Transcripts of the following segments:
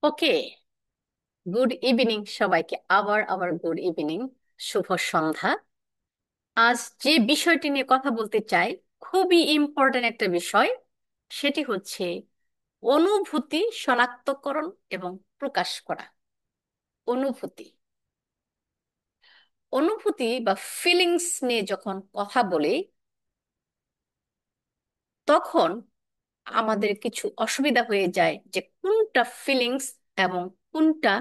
ওকে, good evening সবাইকে। আবার আবার গুড ইভিনিং, শুভ সন্ধ্যা। আজ যে বিষয়টি নিয়ে কথা বলতে চাই, খুবই ইম্পর্ট্যান্ট একটা বিষয়। সেটি হচ্ছে অনুভূতি শনাক্তকরণ এবং প্রকাশ করা। অনুভূতি অনুভূতি বা ফিলিংস নিয়ে যখন কথা বলি, তখন আমাদের কিছু অসুবিধা হয়ে যায় যে কোনটা ফিলিংস এবং কোনটা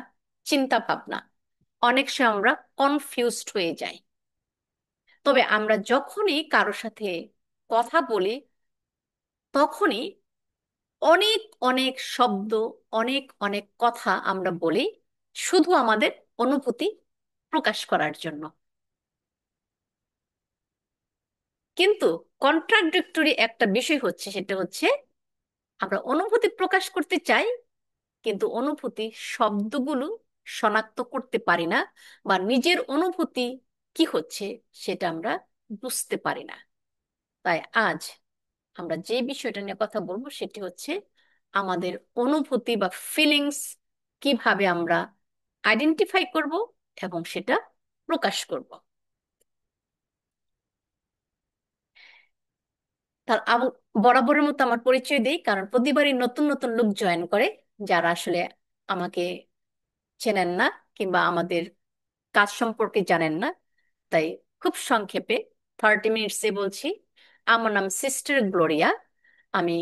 চিন্তা ভাবনা। অনেক সময় আমরা কনফিউজড হয়ে যাই। তবে আমরা যখনই কারোর সাথে কথা বলি, তখনই অনেক অনেক শব্দ, অনেক অনেক কথা আমরা বলি শুধু আমাদের অনুভূতি প্রকাশ করার জন্য। কিন্তু কন্ট্রাডিক্টরি একটা বিষয় হচ্ছে, সেটা হচ্ছে আমরা অনুভূতি প্রকাশ করতে চাই, কিন্তু অনুভূতি শব্দগুলো শনাক্ত করতে পারি না, বা নিজের অনুভূতি কি হচ্ছে সেটা আমরা বুঝতে পারি না। তাই আজ আমরা যে বিষয়টা নিয়ে কথা বলবো সেটি হচ্ছে আমাদের অনুভূতি বা ফিলিংস কিভাবে আমরা আইডেন্টিফাই করব এবং সেটা প্রকাশ করব। তার বরাবরের মতো আমার পরিচয় দেই, কারণ প্রতিবারই নতুন নতুন লোক জয়েন করে যারা আসলে আমাকে চেনেন না কিংবা আমাদের কাজ সম্পর্কে জানেন না। তাই খুব সংক্ষেপে 30 মিনিটসে বলছি। আমার নাম সিস্টার গ্লোরিয়া। আমি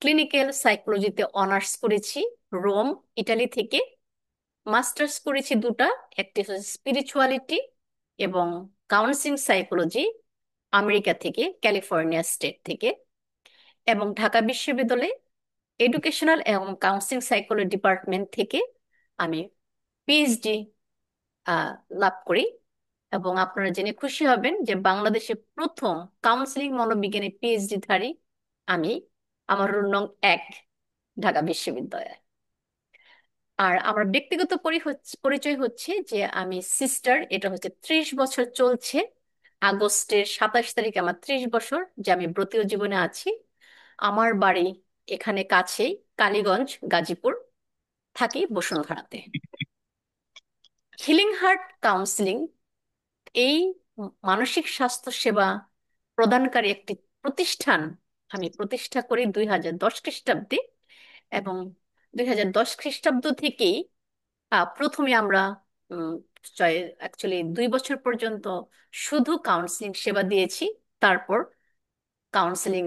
ক্লিনিক্যাল সাইকোলজিতে অনার্স করেছি রোম, ইটালি থেকে। মাস্টার্স করেছি দুটা, একটি হচ্ছে স্পিরিচুয়ালিটি এবং কাউন্সিলিং সাইকোলজি, আমেরিকা থেকে, ক্যালিফোর্নিয়া স্টেট থেকে। এবং ঢাকা বিশ্ববিদ্যালয়ে এডুকেশনাল এবং কাউন্সিলিং সাইকোলজি ডিপার্টমেন্ট থেকে আমি পিএইচডি লাভ করি। এবং আপনারা জেনে খুশি হবেন যে বাংলাদেশে প্রথম কাউন্সিলিং মনোবিজ্ঞানে পিএইচডি ধারী আমি। আমার রোল নং 1, ঢাকা বিশ্ববিদ্যালয়। আর আমার ব্যক্তিগত পরিচয় হচ্ছে যে আমি সিস্টার, এটা হচ্ছে 30 বছর চলছে। আগস্টের 27 তারিখে আমার 30 বছর যে আমি ব্রতীয় জীবনে আছি। আমার বাড়ি এখানে কাছেই, কালীগঞ্জ, গাজীপুর। থাকি বসুন্ধরাতে। হিলিং হার্ট কাউন্সিলিং এই মানসিক স্বাস্থ্য সেবা প্রদানকারী একটি প্রতিষ্ঠান আমি প্রতিষ্ঠা করি 2010 খ্রিস্টাব্দে। এবং 2010 খ্রিস্টাব্দ থেকেই প্রথমে আমরা অ্যাকচুয়ালি 2 বছর পর্যন্ত শুধু কাউন্সিলিং সেবা দিয়েছি। তারপর কাউন্সিলিং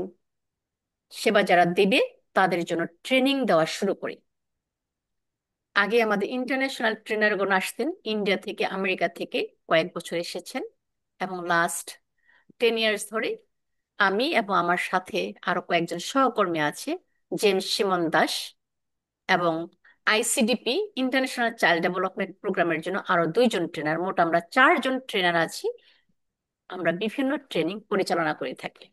সেবা যারা দেবে তাদের জন্য ট্রেনিং দেওয়া শুরু করি। আগে আমাদের ইন্টারন্যাশনাল ট্রেনারগণ আসতেন ইন্ডিয়া থেকে, আমেরিকা থেকে, কয়েক বছর এসেছেন। এবং লাস্ট 10 ইয়ার্স ধরে আমি এবং আমার সাথে আরো কয়েকজন সহকর্মী আছে, জেমস সিমন দাস, এবং আইসিডিপি ইন্টারন্যাশনাল চাইল্ড ডেভেলপমেন্ট প্রোগ্রামের জন্য আরো 2জন ট্রেনার, মোট আমরা 4জন ট্রেনার আছি। আমরা বিভিন্ন ট্রেনিং পরিচালনা করে থাকি।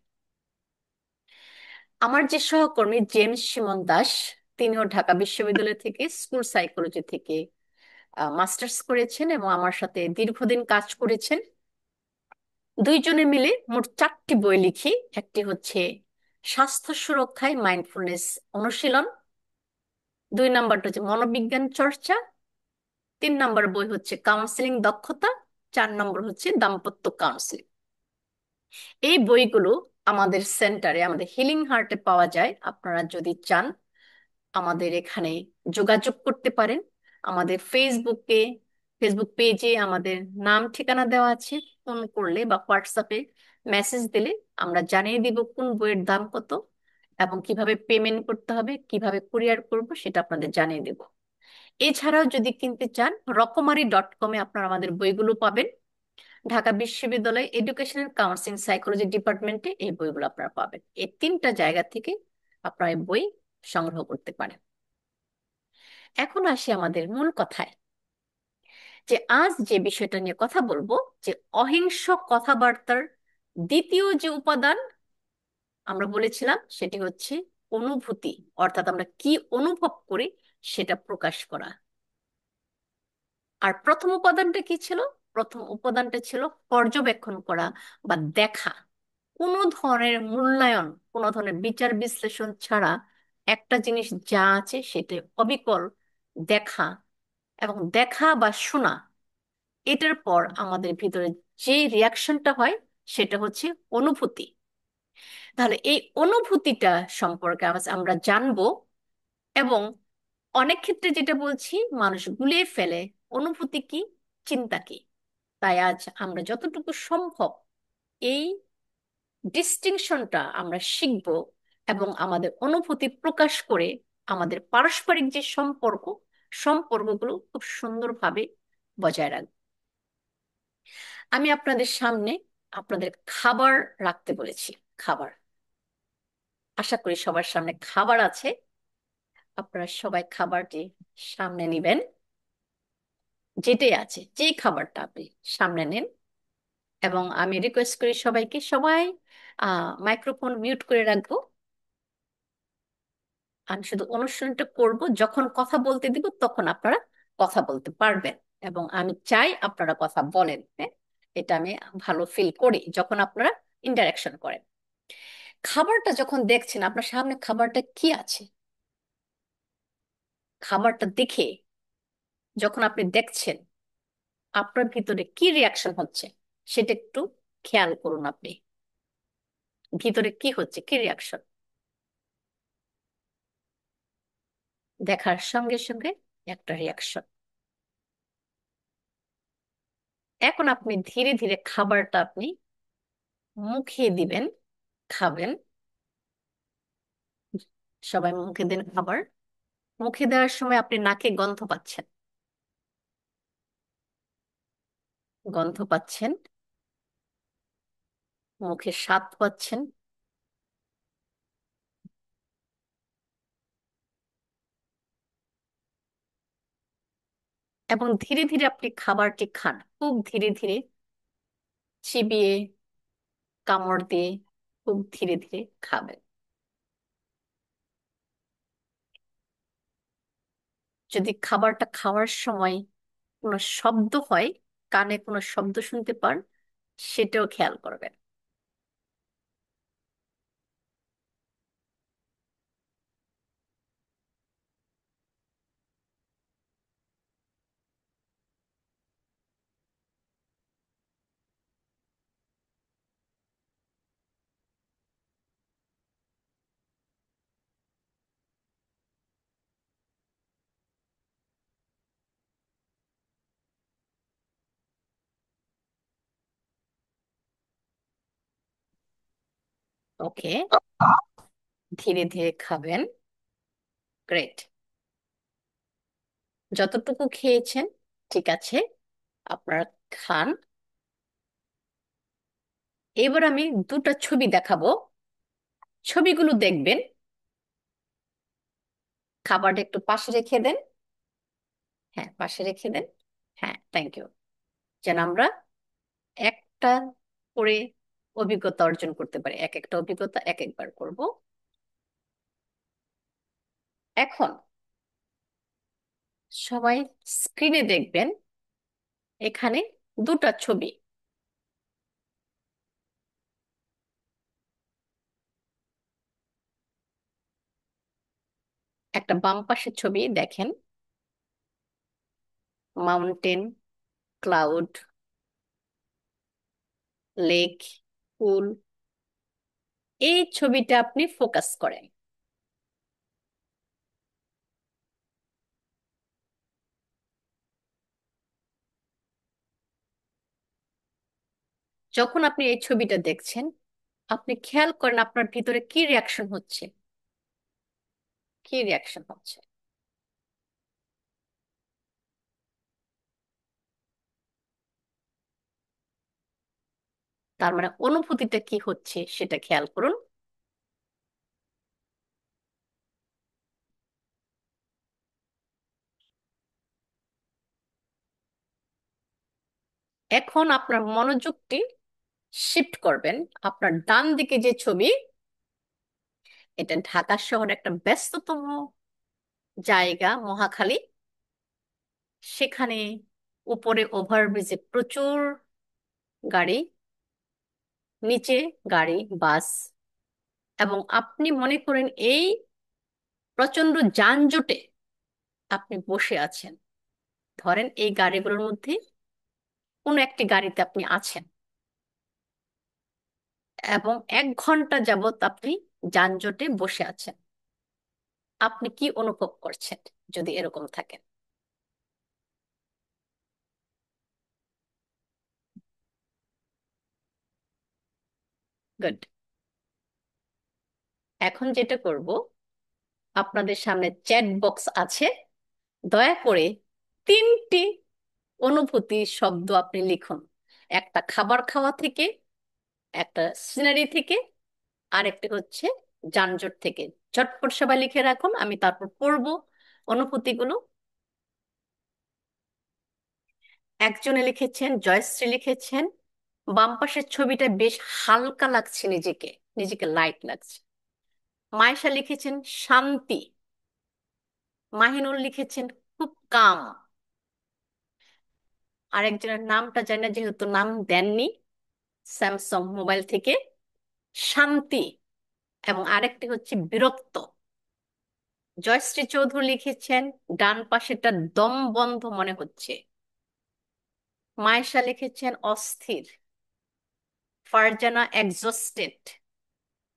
আমার যে সহকর্মী জেমস সিমন দাস, তিনিও ঢাকা বিশ্ববিদ্যালয় থেকে স্কুল সাইকোলজি থেকে মাস্টার্স করেছেন এবং আমার সাথে দীর্ঘদিন কাজ করেছেন। দুইজনে মিলে মোট 4টি বই লিখি। একটি হচ্ছে স্বাস্থ্য সুরক্ষায় মাইন্ডফুলনেস অনুশীলন, 2 নম্বরটা হচ্ছে মনোবিজ্ঞান চর্চা, 3 নম্বর বই হচ্ছে কাউন্সিলিং দক্ষতা, 4 নম্বর হচ্ছে দাম্পত্য কাউন্সিলিং। এই বইগুলো আমাদের সেন্টারে, আমাদের হিলিং হার্টে পাওয়া যায়। আপনারা যদি চান আমাদের এখানে যোগাযোগ করতে পারেন। আমাদের ফেসবুক পেজে আমাদের নাম ঠিকানা দেওয়া আছে। ফোন করলে বা হোয়াটসঅ্যাপে মেসেজ দিলে আমরা জানিয়ে দিব কোন বইয়ের দাম কত এবং কিভাবে পেমেন্ট করতে হবে, কিভাবে কুরিয়ার করব সেটা আপনাদের জানিয়ে দেব। এছাড়াও যদি কিনতে চান, রকমারি.কমে আপনারা আমাদের বইগুলো পাবেন। ঢাকা বিশ্ববিদ্যালয় এডুকেশনাল কাউন্সিলিং সাইকোলজি ডিপার্টমেন্টে এই বইগুলো আপনারা পাবেন। এই 3টা জায়গা থেকে আপনারা এই বই সংগ্রহ করতে পারেন। এখন আসি আমাদের মূল কথায়, যে আজ যে বিষয়টা নিয়ে কথা বলবো, যে অহিংস কথাবার্তার দ্বিতীয় যে উপাদান আমরা বলেছিলাম সেটি হচ্ছে অনুভূতি, অর্থাৎ আমরা কি অনুভব করি সেটা প্রকাশ করা। আর প্রথম উপাদানটা কি ছিল? প্রথম উপাদানটা ছিল পর্যবেক্ষণ করা বা দেখা। কোনো ধরনের মূল্যায়ন, কোনো ধরনের বিচার বিশ্লেষণ ছাড়া একটা জিনিস যা আছে সেটা অবিকল দেখা, এবং দেখা বা শোনা, এটার পর আমাদের ভিতরে যে রিয়াকশনটা হয় সেটা হচ্ছে অনুভূতি। তাহলে এই অনুভূতিটা সম্পর্কে আমরা জানবো। এবং অনেক ক্ষেত্রে যেটা বলছি, মানুষ গুলিয়ে ফেলে অনুভূতি কি, চিন্তা কি। তাই আজ আমরা যতটুকু সম্ভব এই ডিস্টিংশনটা আমরা শিখব, এবং আমাদের অনুভূতি প্রকাশ করে আমাদের পারস্পরিক যে সম্পর্কগুলো খুব সুন্দরভাবে বজায় রাখবো। আমি আপনাদের সামনে আপনাদের খাবার রাখতে বলেছি। খাবার, আশা করি সবার সামনে খাবার আছে। আপনারা সবাই খাবারটি সামনে নেবেন। যেটাই আছে, যে খাবারটা আপনি সামনে নেন। এবং আমি রিকোয়েস্ট করি সবাইকে, সবাই মাইক্রোফোন মিউট করে রাখবো। আমি শুধু অনুষ্ঠানটা করব, যখন কথা বলতে দিব তখন আপনারা কথা বলতে পারবেন। এবং আমি চাই আপনারা কথা বলেন, হ্যাঁ। এটা আমি ভালো ফিল করি যখন আপনারা ইন্টারাকশন করেন। খাবারটা যখন দেখছেন, আপনার সামনে খাবারটা কি আছে, খাবারটা দেখে যখন আপনি দেখছেন, আপনার ভিতরে কি রিয়াকশন হচ্ছে সেটা একটু খেয়াল করুন। আপনি ভিতরে কি হচ্ছে, কি রিয়াকশন, দেখার সঙ্গে সঙ্গে একটা রিয়াকশন। এখন আপনি ধীরে ধীরে খাবারটা আপনি মুখে দিবেন, খাবেন। সবাই মুখে দেন খাবার। মুখে দেওয়ার সময় আপনি নাকে গন্ধ পাচ্ছেন, গন্ধ পাচ্ছেন, মুখে স্বাদ পাচ্ছেন। এবং ধীরে ধীরে আপনি খাবারটি খান, খুব ধীরে ধীরে, চিবিয়ে, কামড় দিয়ে, খুব ধীরে ধীরে খাবেন। যদি খাবারটা খাওয়ার সময় কোনো শব্দ হয়, কানে কোনো শব্দ শুনতে পান, সেটাও খেয়াল করবেন। ওকে, ধীরে ধীরে খাবেন। গ্রেট। যতটুকু খেয়েছেন ঠিক আছে, আপনারা খান। এবার আমি দুটো ছবি দেখাবো, ছবিগুলো দেখবেন। খাবারটা একটু পাশে রেখে দেন। হ্যাঁ, পাশে রেখে দেন। হ্যাঁ, থ্যাংক ইউ। যেন আমরা একটা করে অভিজ্ঞতা অর্জন করতে পারি, এক একটা অভিজ্ঞতা এক একবার করব। এখন সবাই স্ক্রিনে দেখবেন, এখানে দুটো ছবি। একটা বাম পাশের ছবি দেখেন, মাউন্টেন, ক্লাউড, লেক, পুল। এই ছবিটা আপনি ফোকাস করেন। যখন আপনি এই ছবিটা দেখছেন, আপনি খেয়াল করেন আপনার ভিতরে কি রিয়াকশন হচ্ছে, কি রিয়াকশন হচ্ছে। তার মানে অনুভূতিটা কি হচ্ছে সেটা খেয়াল করুন। এখন আপনার মনোযোগটি শিফট করবেন। আপনার ডান দিকে যে ছবি, এটা ঢাকা শহর একটা ব্যস্ততম জায়গা, মহাখালী। সেখানে উপরে ওভারব্রিজে প্রচুর গাড়ি, নিচে গাড়ি, বাস। এবং আপনি মনে করেন এই প্রচন্ড যানজটে আপনি বসে আছেন। ধরেন এই গাড়িগুলোর মধ্যে কোনো একটি গাড়িতে আপনি আছেন এবং 1 ঘন্টা যাবত আপনি যানজটে বসে আছেন। আপনি কি অনুভব করছেন যদি এরকম থাকেন? গুড। এখন যেটা করব, আপনাদের সামনে চ্যাট বক্স আছে। দয়া করে 3টি অনুভূতি শব্দ আপনি লিখুন। একটা খাবার খাওয়া থেকে, একটা সিনারি থেকে, আরেকটি হচ্ছে যানজট থেকে। ঝটপট সবাই লিখে রাখুন, আমি তারপর পড়বো অনুভূতিগুলো। একজনে লিখেছেন, জয়শ্রী লিখেছেন, বাম পাশের ছবিটা বেশ হালকা লাগছে, নিজেকে নিজেকে লাইট লাগছে। মায়েশা লিখেছেন শান্তি। মাহিনুর লিখেছেন খুব কাম। আরেকজনের নামটা জানি না, যেহেতু নাম দেননি, স্যামসাং মোবাইল থেকে শান্তি। এবং আরেকটি হচ্ছে বিরক্ত। জয়শ্রী চৌধুরী লিখেছেন ডান পাশেটা দম বন্ধ মনে হচ্ছে। মায়েশা লিখেছেন অস্থির। ফারজানা এক্সস্টেড।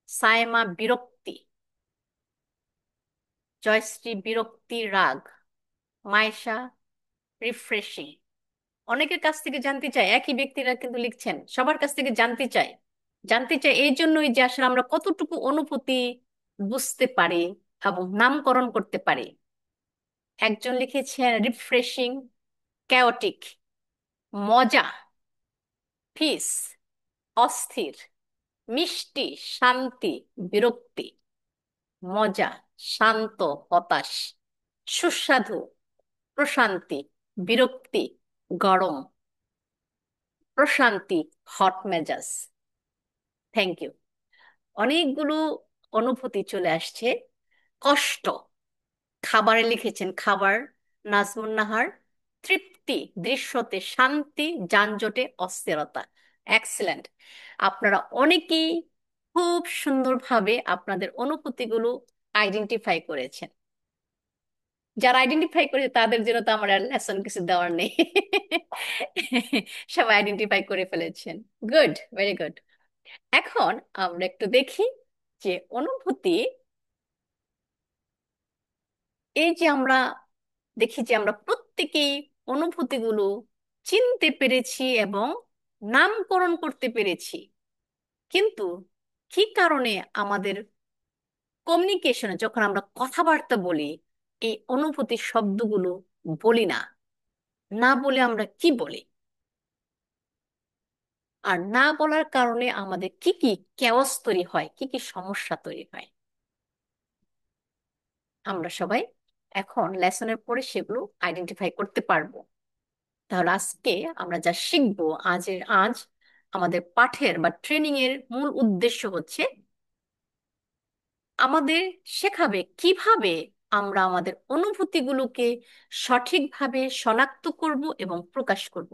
সায়েমা বিরক্তি। জয়শ্রী বিরক্তি রাগ। মায়েশা রিফ্রেশিং। অনেকের কাছ থেকে জানতে চাই, একই ব্যক্তিরা কিন্তু লিখছেন, সবার কাছ থেকে জানতে চাই। জানতে চাই এই জন্যই যে আসলে আমরা কতটুকু অনুভূতি বুঝতে পারি এবং নামকরণ করতে পারি। একজন লিখেছেন রিফ্রেশিং, ক্যাওটিক, মজা, পিস, অস্থির, মিষ্টি, শান্তি, বিরক্তি। মজা, শান্ত, হতাশ, সুস্বাদু, প্রশান্তি, বিরক্তি, গরম, প্রশান্তি, হট মেজাজ। Thank you. অনেকগুলো অনুভূতি চলে আসছে। কষ্ট, খাবারে লিখেছেন খাবার, নাজমুন নাহার। তৃপ্তি, দৃশ্যতে শান্তি, যানজটে অস্থিরতা। এক্সিলেন্ট। আপনারা অনেকেই খুব সুন্দরভাবে আপনাদের অনুভূতিগুলো আইডেন্টিফাই করেছেন। যারা আইডেন্টিফাই করেছে তাদের জন্য তো আমার আর লেসন কিছু দেওয়ার নেই। সবাই আইডেন্টিফাই করে ফেলেছেন। Good, very good. এখন আমরা একটু দেখি যে অনুভূতি, এই যে আমরা দেখি যে আমরা প্রত্যেকেই অনুভূতিগুলো চিনতে পেরেছি এবং নামকরণ করতে পেরেছি, কিন্তু কি কারণে আমাদের কমিউনিকেশনে, যখন আমরা কথাবার্তা বলি, এই অনুভূতির শব্দগুলো বলি না? না বলে আমরা কি বলি? আর না বলার কারণে আমাদের কি কি কেওস তৈরি হয়, কি কি সমস্যা তৈরি হয়, আমরা সবাই এখন লেসনের পরে সেগুলো আইডেন্টিফাই করতে পারবো। তাহলে আজকে আমরা যা শিখবো, আজ আমাদের পাঠের বা ট্রেনিং এর মূল উদ্দেশ্য হচ্ছে আমাদের শেখাবে কিভাবে আমরা আমাদের অনুভূতিগুলোকে সঠিকভাবে শনাক্ত করব এবং প্রকাশ করব,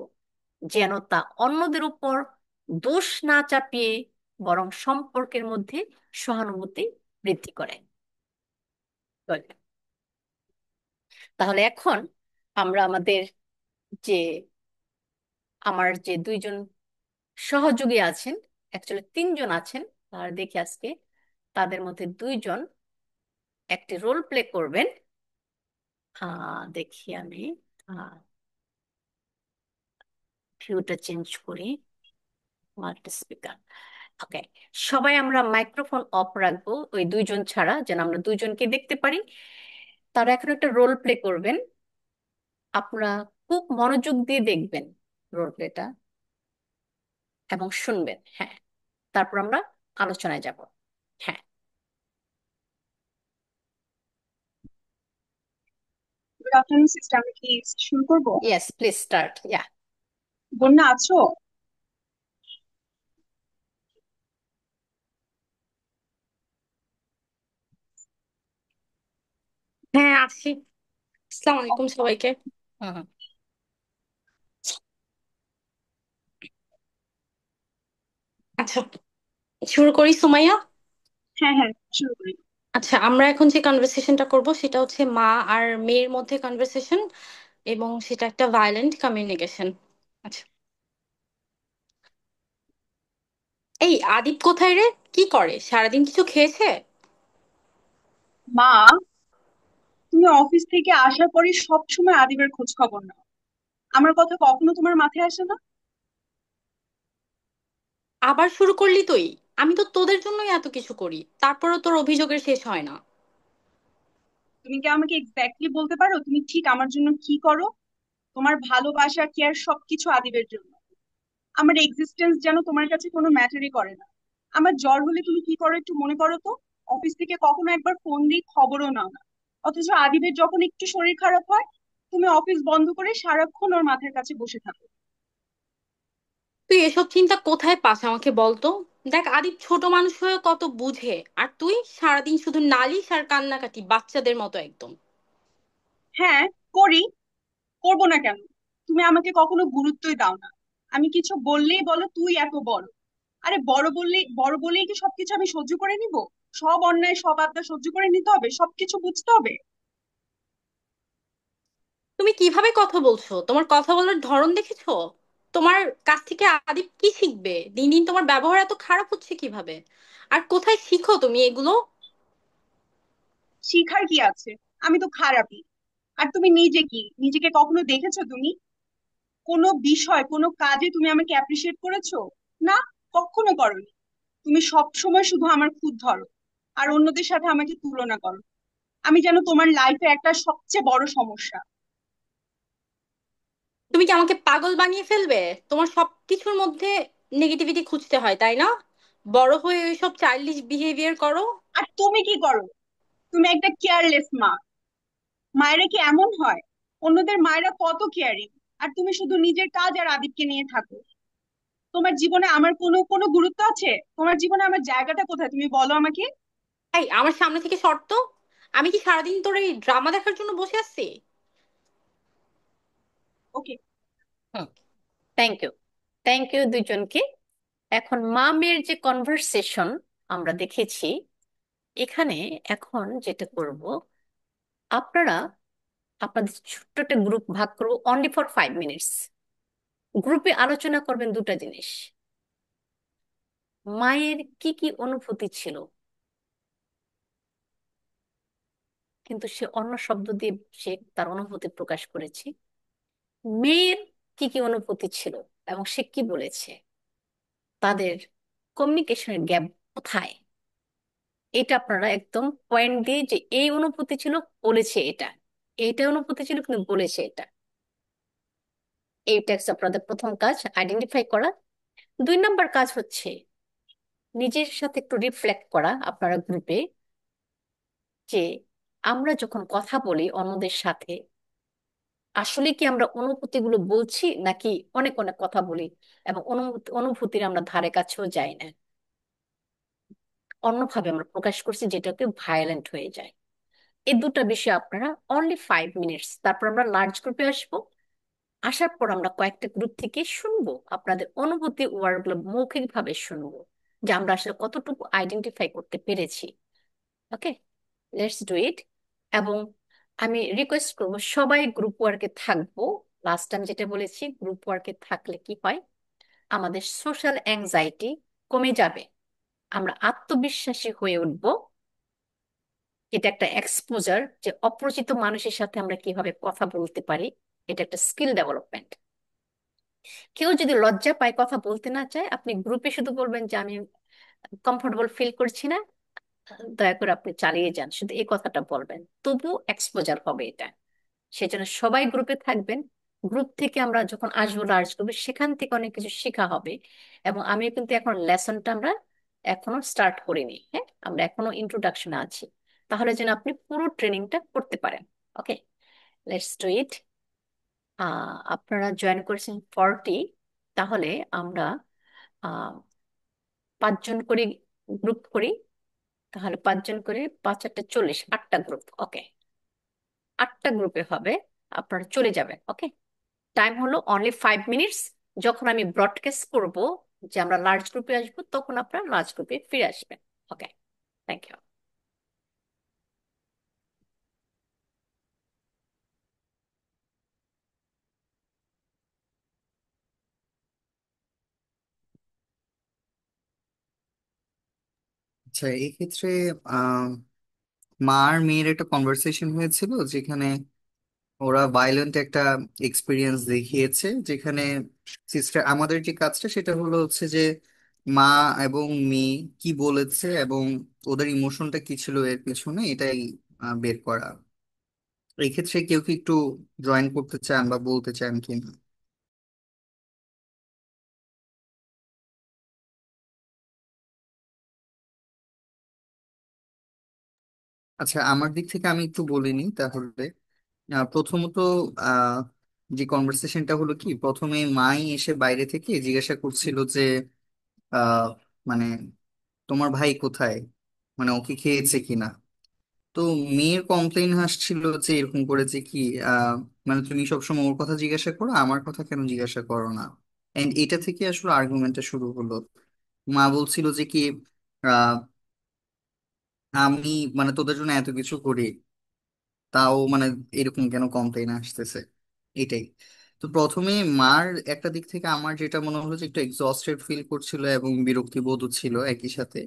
যেন তা অন্যদের উপর দোষ না চাপিয়ে বরং সম্পর্কের মধ্যে সহানুভূতি বৃদ্ধি করে। Good. তাহলে এখন আমরা যে আমার যে 2জন সহযোগী আছেন, অ্যাকচুয়ালি 3জন আছেন, আর দেখি আজকে তাদের মধ্যে 2জন একটি রোল প্লে করবেন। দেখি আমি ভিউটা চেঞ্জ করি, মাল্টি স্পিকার। ওকে, সবাই আমরা মাইক্রোফোন অফ রাখবো, ওই 2জন ছাড়া, যেন আমরা 2জনকে দেখতে পারি। তারা এখন একটা রোল প্লে করবেন। আপনারা খুব মনোযোগ দিয়ে দেখবেন রোল প্লেটা এবং শুনবেন। হ্যাঁ, তারপর আমরা আলোচনায় যাব। হ্যাঁ। গুড আফটারনুন সিস্টার, আমি কি শুরু করব? Yes, please start. Yeah. Bonya আছো? হ্যাঁ, আছি। আসসালামু আলাইকুম সবাইকে। হুম হুম। আচ্ছা, শুরু করি সুমাইয়া। হ্যাঁ হ্যাঁ, শুরু করি। আচ্ছা, আমরা এখন যে কনভারসেশনটা করব সেটা হচ্ছে মা আর মেয়ের মধ্যে কনভারসেশন, এবং সেটা একটা ভায়োলেন্ট কমিউনিকেশন। আচ্ছা, এই আদিপ কোথায় রে? কি করে সারাদিন? কিছু খেয়েছে? মা, তুমি অফিস থেকে আসার পরে সব সময় আদিবের খোঁজ খবর নাও। আমার কথা কখনো তোমার মাথায় আসে না? আবার শুরু করলি তুই? আমি তো তোদের জন্যই এত কিছু করি, তারপরও তোর অভিযোগের শেষ হয় না। তুমি কি আমাকে এক্স্যাক্টলি বলতে পারো তুমি ঠিক আমার জন্য কি করো? তোমার ভালোবাসা কেয়ার সবকিছু আদিবের জন্য। আমার এক্সিস্টেন্স যেন তোমার কাছে কোনো ম্যাটারই করে না। আমার জ্বর হলে তুমি কি করো একটু মনে করো তো। অফিস থেকে কখনো একবার ফোন দিই খবরও নাও না। অথচ আদিবের যখন একটু শরীর খারাপ হয়, তুমি অফিস বন্ধ করে সারাক্ষণ ওর মাথার কাছে বসে থাকো। তুই এসব চিন্তা কোথায় পাস আমাকে বলতো? দেখ, আদিপ ছোট মানুষ হয়ে কত বুঝে, আর তুই সারাদিন শুধু নালিশ আর কান্নাকাটি, বাচ্চাদের মতো একদম। হ্যাঁ, করি। করবো না কেন? তুমি আমাকে কখনো গুরুত্বই দাও না। আমি কিছু বললেই বলো তুই এত বড়। আরে বড় বলেই কি সবকিছু আমি সহ্য করে নিব? সব অন্যায় সব আবদার সহ্য করে নিতে হবে, সবকিছু বুঝতে হবে? তুমি কিভাবে কথা বলছো? তোমার কথা বলার ধরন দেখেছো? তোমার কাছ থেকে আদিপ কি শিখবে? দিন দিন তোমার ব্যবহার এত খারাপ হচ্ছে কিভাবে? আর কোথায় শিখো তুমি এগুলো? শিখার কি আছে? আমি তো খারাপই। আর তুমি নিজে কি নিজেকে কখনো দেখেছো তুমি? কোনো বিষয় কোনো কাজে তুমি আমাকে অ্যাপ্রিসিয়েট করেছো? না, কখনো করোনি। তুমি সব সময় শুধু আমার খুঁত ধরো আর অন্যদের সাথে আমাকে তুলনা করো। আমি যেন তোমার লাইফে একটা সবচেয়ে বড় সমস্যা। তুমি কি আমাকে পাগল বানিয়ে ফেলবে? তোমার সবকিছুর মধ্যে নেগেটিভিটি খুঁজতে হয়, তাই না? বড় হয়ে ওইসব চাইল্ডিশ বিহেভিয়ার করো। আর তুমি কি করো? তুমি একটা কেয়ারলেস মা। মায়েরা কি এমন হয়? অন্যদের মায়েরা কত কেয়ারিং, আর তুমি শুধু নিজের কাজ আর আদিবকে নিয়ে থাকো। তোমার জীবনে আমার কোনো কোনো গুরুত্ব আছে? তোমার জীবনে আমার জায়গাটা কোথায় তুমি বলো আমাকে। এই, আমার সামনে থেকে শর্ত! আমি কি সারাদিন তোর এই ড্রামা দেখার জন্য বসে আছি? ওকে। হুম, থ্যাংক ইউ। থ্যাংক ইউ দুইজনকে। এখন মা মেয়ের যে কনভারসেশন আমরা দেখেছি, এখানে এখন যেটা করব, আপনারা আপনাদের ছোট্ট একটা গ্রুপ ভাগ করবো অনলি ফর 5 মিনিটস। গ্রুপে আলোচনা করবেন দুটা জিনিস: মায়ের কি কি অনুভূতি ছিল, কিন্তু সে অন্য শব্দ দিয়ে সে তার অনুভূতি প্রকাশ করেছে। মেয়ের কি কি অনুভূতি ছিল এবং সে কি বলেছে, তাদের কমিউনিকেশনের গ্যাপ কোথায়। এটা আপনারা একদম পয়েন্ট দিয়ে, যে এই অনুভূতি ছিল, বলেছে এটা, এইটা অনুভূতি ছিল কিন্তু বলেছে এটা। এইটা হচ্ছে আপনাদের প্রথম কাজ, আইডেন্টিফাই করা। 2 নাম্বার কাজ হচ্ছে নিজের সাথে একটু রিফ্লেক্ট করা আপনারা গ্রুপে, যে আমরা যখন কথা বলি অন্যদের সাথে, আসলে কি আমরা অনুভূতিগুলো বলছি, নাকি অনেক অনেক কথা বলি এবং অনুভূতির আমরা ধারে কাছেও যাই না, অন্যভাবে আমরা প্রকাশ করছি, যেটাকে ভায়োলেন্ট হয়ে যায়। এই দুটা বিষয় আপনারা অনলি 5 মিনিটস, তারপর আমরা লার্জ গ্রুপে আসবো। আসার পর আমরা কয়েকটা গ্রুপ থেকে শুনবো আপনাদের অনুভূতি, ওয়ার্ডগুলো মৌখিক ভাবে শুনবো, যে আমরা আসলে কতটুকু আইডেন্টিফাই করতে পেরেছি। ওকে, লেটস ডু ইট। এবং আমি রিকোয়েস্ট করবো সবাই গ্রুপ ওয়ার্কে থাকবো। লাস্ট টাইম যেটা বলেছি, গ্রুপ ওয়ার্কে থাকলে কি হয়, আমাদের সোশ্যাল অ্যাংজাইটি কমে যাবে, আমরা আত্মবিশ্বাসী হয়ে উঠবো। এটা একটা এক্সপোজার, যে অপরিচিত মানুষের সাথে আমরা কিভাবে কথা বলতে পারি। এটা একটা স্কিল ডেভেলপমেন্ট। কেউ যদি লজ্জা পায়, কথা বলতে না চায়, আপনি গ্রুপে শুধু বলবেন যে আমি কমফোর্টেবল ফিল করছি না, দয়া করে আপনি চালিয়ে যান, শুধু এই কথাটা বলবেন, তবু এক্সপোজার হবে এটা। সেজন্য সবাই গ্রুপে থাকবেন। গ্রুপ থেকে আমরা যখন আসবো লার্জ গ্রুপে, সেখান থেকে অনেক কিছু শেখা হবে। এবং আমি কিন্তু এখন লেসনটা আমরা এখনো স্টার্ট করিনি, হ্যাঁ, আমরা এখনো ইন্ট্রোডাকশনে আছি, তাহলে যেন আপনি পুরো ট্রেনিংটা করতে পারেন। ওকে, লেটস ডু ইট। আপনারা জয়েন করেছেন 40, তাহলে আমরা আহ 5 জন করে গ্রুপ করি। তাহলে 5 জন করে 5 আর 40, 8টা গ্রুপ। ওকে, 8টা গ্রুপে হবে, আপনারা চলে যাবেন। ওকে, টাইম হলো অনলি 5 মিনিটস। যখন আমি ব্রডকাস্ট করব যে আমরা লার্জ গ্রুপে আসবো, তখন আপনারা লার্জ গ্রুপে ফিরে আসবেন। ওকে, থ্যাংক ইউ। আচ্ছা, এই ক্ষেত্রে আহ মা আর মেয়ের একটা কনভারসেশন হয়েছিল, যেখানে ওরা ভায়োলেন্ট একটা এক্সপিরিয়েন্স দেখিয়েছে, যেখানে সিস্টার আমাদের যে কাজটা সেটা হলো হচ্ছে যে মা এবং মেয়ে কি বলেছে এবং ওদের ইমোশনটা কি ছিল এর পিছনে, এটাই বের করা। এই ক্ষেত্রে কেউ কি একটু জয়েন করতে চান বা বলতে চান কিনা? আচ্ছা, আমার দিক থেকে আমি একটু বলিনি তাহলে। প্রথমত, আহ যে কনভারসেশনটা হলো কি, প্রথমে মাই এসে বাইরে থেকে জিজ্ঞাসা করছিল যে আহ মানে তোমার ভাই কোথায়, মানে ওকে খেয়েছে কিনা। তো মেয়ের কমপ্লেইন আসছিল যে এরকম করে যে কি, আহ মানে তুমি সবসময় ওর কথা জিজ্ঞাসা করো, আমার কথা কেন জিজ্ঞাসা করো না। এন্ড এটা থেকে আসলে আর্গুমেন্টটা শুরু হলো। মা বলছিল যে কি, আহ আমি মানে তোদের জন্য এত কিছু করি, তাও মানে এরকম কেন কমপ্লেইন আসতেছে, এটাই। তো প্রথমে মার একটা দিক থেকে আমার যেটা মনে হলো যে একটু এক্সস্টেড ফিল করছিল এবং বিরক্তি বোধও ছিল একই সাথে।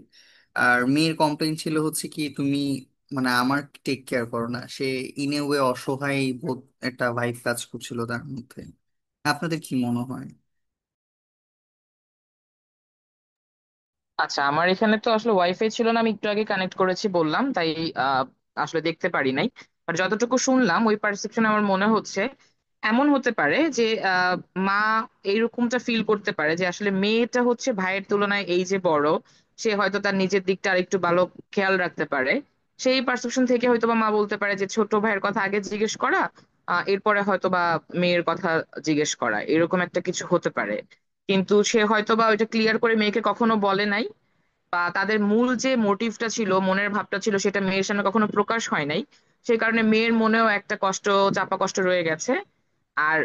আর মেয়ের কমপ্লেইন ছিল হচ্ছে কি, তুমি মানে আমার টেক কেয়ার করো না, সে ইন এ ওয়ে অসহায় বোধ একটা ভাইব কাজ করছিল তার মধ্যে। আপনাদের কি মনে হয়? আচ্ছা, আমার এখানে তো আসলে ওয়াইফাই ছিল না, আমি একটু আগে কানেক্ট করেছি বললাম, তাই আহ, আসলে দেখতে পারি নাই। আর যতটুকু শুনলাম ওই পারসেপশনে আমার মনে হচ্ছে এমন হতে পারে যে মা এইরকমটা ফিল করতে পারে যে আসলে মেয়েটা হচ্ছে ভাইয়ের তুলনায় এই যে বড়, সে হয়তো তার নিজের দিকটা আর একটু ভালো খেয়াল রাখতে পারে। সেই পারসেপশন থেকে হয়তো বা মা বলতে পারে যে ছোট ভাইয়ের কথা আগে জিজ্ঞেস করা, এরপরে হয়তো বা মেয়ের কথা জিজ্ঞেস করা, এরকম একটা কিছু হতে পারে। কিন্তু সে হয়তো বা ওইটা ক্লিয়ার করে মেয়েকে কখনো বলে নাই, বা তাদের মূল যে মোটিভটা ছিল, মনের ভাবটা ছিল, সেটা মেয়ের সামনে কখনো প্রকাশ হয় নাই। সেই কারণে মেয়ের মনেও একটা কষ্ট, চাপা কষ্ট রয়ে গেছে। আর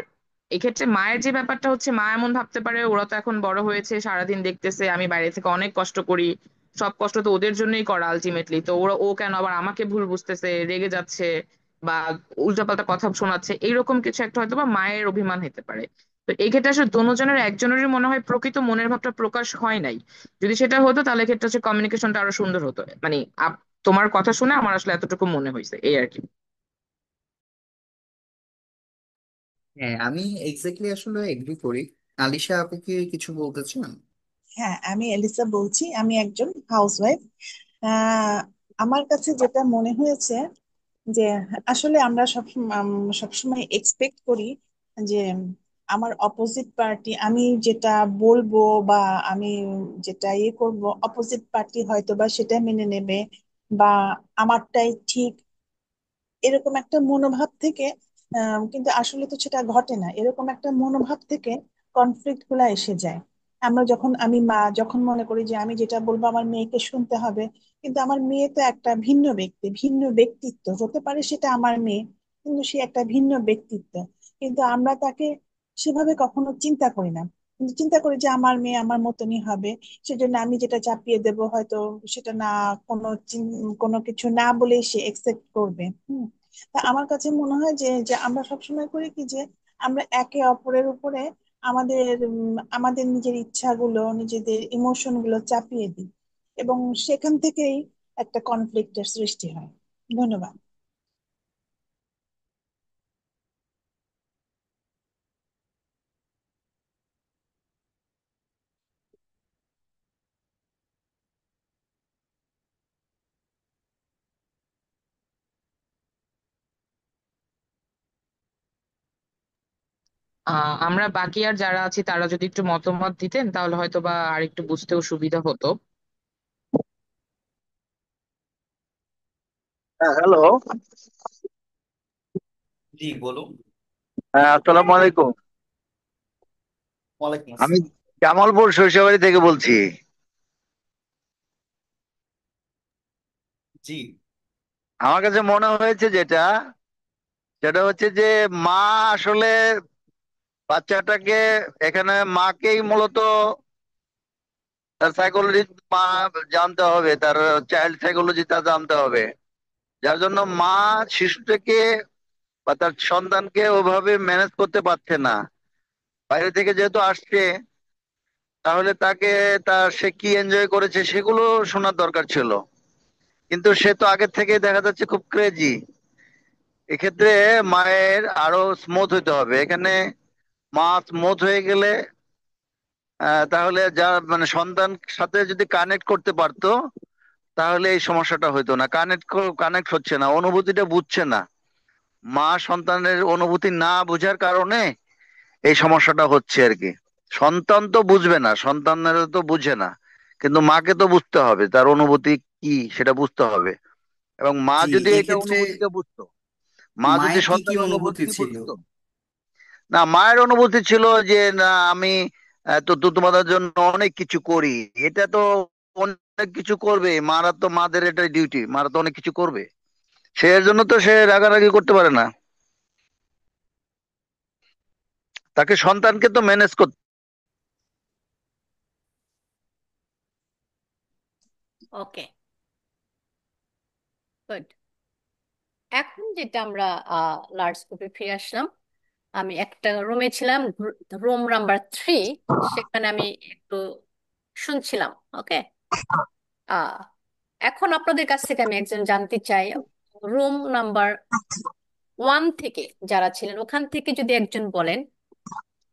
এক্ষেত্রে মায়ের যে ব্যাপারটা হচ্ছে, মা এমন ভাবতে পারে ওরা তো এখন বড় হয়েছে, সারাদিন দেখতেছে আমি বাইরে থেকে অনেক কষ্ট করি, সব কষ্ট তো ওদের জন্যই করা আলটিমেটলি, তো ওরা ও কেন আবার আমাকে ভুল বুঝতেছে, রেগে যাচ্ছে বা উল্টাপাল্টা কথা শোনাচ্ছে, এইরকম কিছু একটা হয়তো বা মায়ের অভিমান হতে পারে। তো এই ক্ষেত্রে আসলে দোনোজনের একজনেরই মনে হয় প্রকৃত মনের ভাবটা প্রকাশ হয় নাই। যদি সেটা হতো তাহলে ক্ষেত্রে হচ্ছে কমিউনিকেশনটা আরো সুন্দর হতো। মানে তোমার কথা শুনে আমার আসলে এতটুকু মনে হয়েছে, এই আর কি। হ্যাঁ, আমি এক্স্যাক্টলি আসলে এগ্রি করি। আলিশা, আপু কি কিছু বলতে চান? হ্যাঁ, আমি এলিসা বলছি, আমি একজন হাউসওয়াইফ। আহ আমার কাছে যেটা মনে হয়েছে যে আসলে আমরা সবসময় এক্সপেক্ট করি যে আমার অপোজিট পার্টি, আমি যেটা বলবো বা আমি যেটা ইয়ে করব, অপোজিট পার্টি হয়তো বা সেটা মেনে নেবে বা আমারটাই ঠিক, এরকম একটা মনোভাব থেকে। কিন্তু আসলে তো সেটা ঘটে না, এরকম একটা মনোভাব থেকে কনফ্লিক্ট গুলা এসে যায়। আমরা যখন, আমি মা যখন মনে করি যে আমি যেটা বলবো আমার মেয়েকে শুনতে হবে, কিন্তু আমার মেয়ে তো একটা ভিন্ন ব্যক্তি, ভিন্ন ব্যক্তিত্ব হতে পারে, সেটা আমার মেয়ে, কিন্তু সে একটা ভিন্ন ব্যক্তিত্ব। কিন্তু আমরা তাকে সেভাবে কখনো চিন্তা করি না, কিন্তু চিন্তা করি যে আমার মেয়ে আমার মতনই হবে, সেজন্য আমি যেটা চাপিয়ে দেব হয়তো সেটা না, কোনো কিছু না বলে সে একসেপ্ট করবে। তা আমার কাছে মনে হয় যে যে আমরা সবসময় করি কি, যে আমরা একে অপরের উপরে আমাদের নিজের ইচ্ছাগুলো, নিজেদের ইমোশন গুলো চাপিয়ে দিই, এবং সেখান থেকেই একটা কনফ্লিক্টের সৃষ্টি হয়। ধন্যবাদ। আমরা বাকি আর যারা আছি তারা যদি একটু মতামত দিতেন তাহলে হয়তো বা আর একটু বুঝতেও সুবিধা হতো। হ্যাঁ, হ্যালো। জি, বলুন। হ্যাঁ, আসসালামু আলাইকুম। ওয়ালাইকুম আমি আসসালাম। জামালপুর সরিষাবাড়ি থেকে বলছি। জি। আমার কাছে মনে হয়েছে যেটা, সেটা হচ্ছে যে মা আসলে বাচ্চাটাকে, এখানে মাকেই মূলত তার সাইকোলজি, মা জানতে হবে, তার চাইল্ড সাইকোলজিটা জানতে হবে। যার জন্য মা শিশুটাকে বা তার সন্তানকে ওভাবে ম্যানেজ করতে পারছে না। বাইরে থেকে যেহেতু আসছে, তাহলে তাকে সে কি এনজয় করেছে সেগুলো শোনার দরকার ছিল। কিন্তু সে তো আগের থেকে দেখা যাচ্ছে খুব ক্রেজি। এক্ষেত্রে মায়ের আরো স্মুথ হইতে হবে এখানে। মা স্মুথ হয়ে গেলে তাহলে যা মানে সন্তান সাথে যদি কানেক্ট করতে পারতো তাহলে এই সমস্যাটা হইতো না। কানেক্ট হচ্ছে না, অনুভূতিটা বুঝছে না। মা সন্তানের অনুভূতি না বোঝার কারণে এই সমস্যাটা হচ্ছে আর কি। সন্তান তো বুঝবে না, সন্তানেরা তো বুঝে না, কিন্তু মাকে তো বুঝতে হবে, তার অনুভূতি কি সেটা বুঝতে হবে। এবং মা জি, যদি এটা এক্ষেত্রে অনুভূতিটা বুঝতো, মা যদি মায়ের কি কি সন্তানের অনুভূতি অনুভূতি ছিল? বুঝতো। না, মায়ের অনুভূতি ছিল যে না আমি তো তোমাদের জন্য অনেক কিছু করি। এটা তো অনেক কিছু করবে, মারা তো, মাদের এটাই ডিউটি, মারা তো অনেক কিছু করবে। সে এর জন্য তো সে রাগারাগি করতে পারে না, তাকে সন্তানকে তো ম্যানেজ করতে। ওকে, গুড। এখন যেটা আমরা লার্জ গ্রুপে ফিরে আসলাম, আমি একটা রুমে ছিলাম, রুম নাম্বার 3। সেখানে আমি একটু শুনছিলাম। ওকে। আহ এখন আপনাদের কাছ থেকে আমি একজন জানতে চাই, রুম নাম্বার 1 থেকে যারা ছিলেন ওখান থেকে যদি একজন বলেন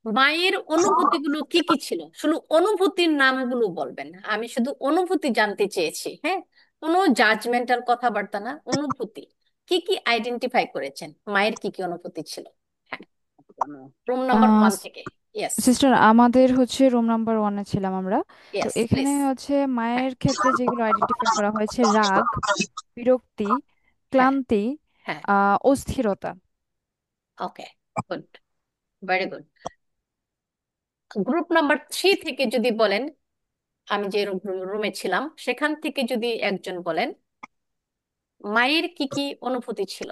মায়ের অনুভূতিগুলো কি কি ছিল, শুধু অনুভূতির নামগুলো বলবেন। আমি শুধু অনুভূতি জানতে চেয়েছি, হ্যাঁ, কোনো জাজমেন্টাল কথাবার্তা না, অনুভূতি কি কি আইডেন্টিফাই করেছেন, মায়ের কি কি অনুভূতি ছিল। হ্যাঁ, রুম নাম্বার 1 থেকে। ইয়েস, সিস্টার, আমাদের হচ্ছে রুম নাম্বার ওয়ানে ছিলাম আমরা। তো ইয়েস এখানে প্লিজ। হচ্ছে হ্যাঁ, মায়ের ক্ষেত্রে যেগুলো আইডেন্টিফাই করা হয়েছে: রাগ, বিরক্তি, হ্যাঁ, ক্লান্তি, হ্যাঁ। অস্থিরতা। Okay, good, very good. Group number 3 থেকে যদি বলেন, আমি যে রুমে ছিলাম সেখান থেকে যদি একজন বলেন মায়ের কি কি অনুভূতি ছিল।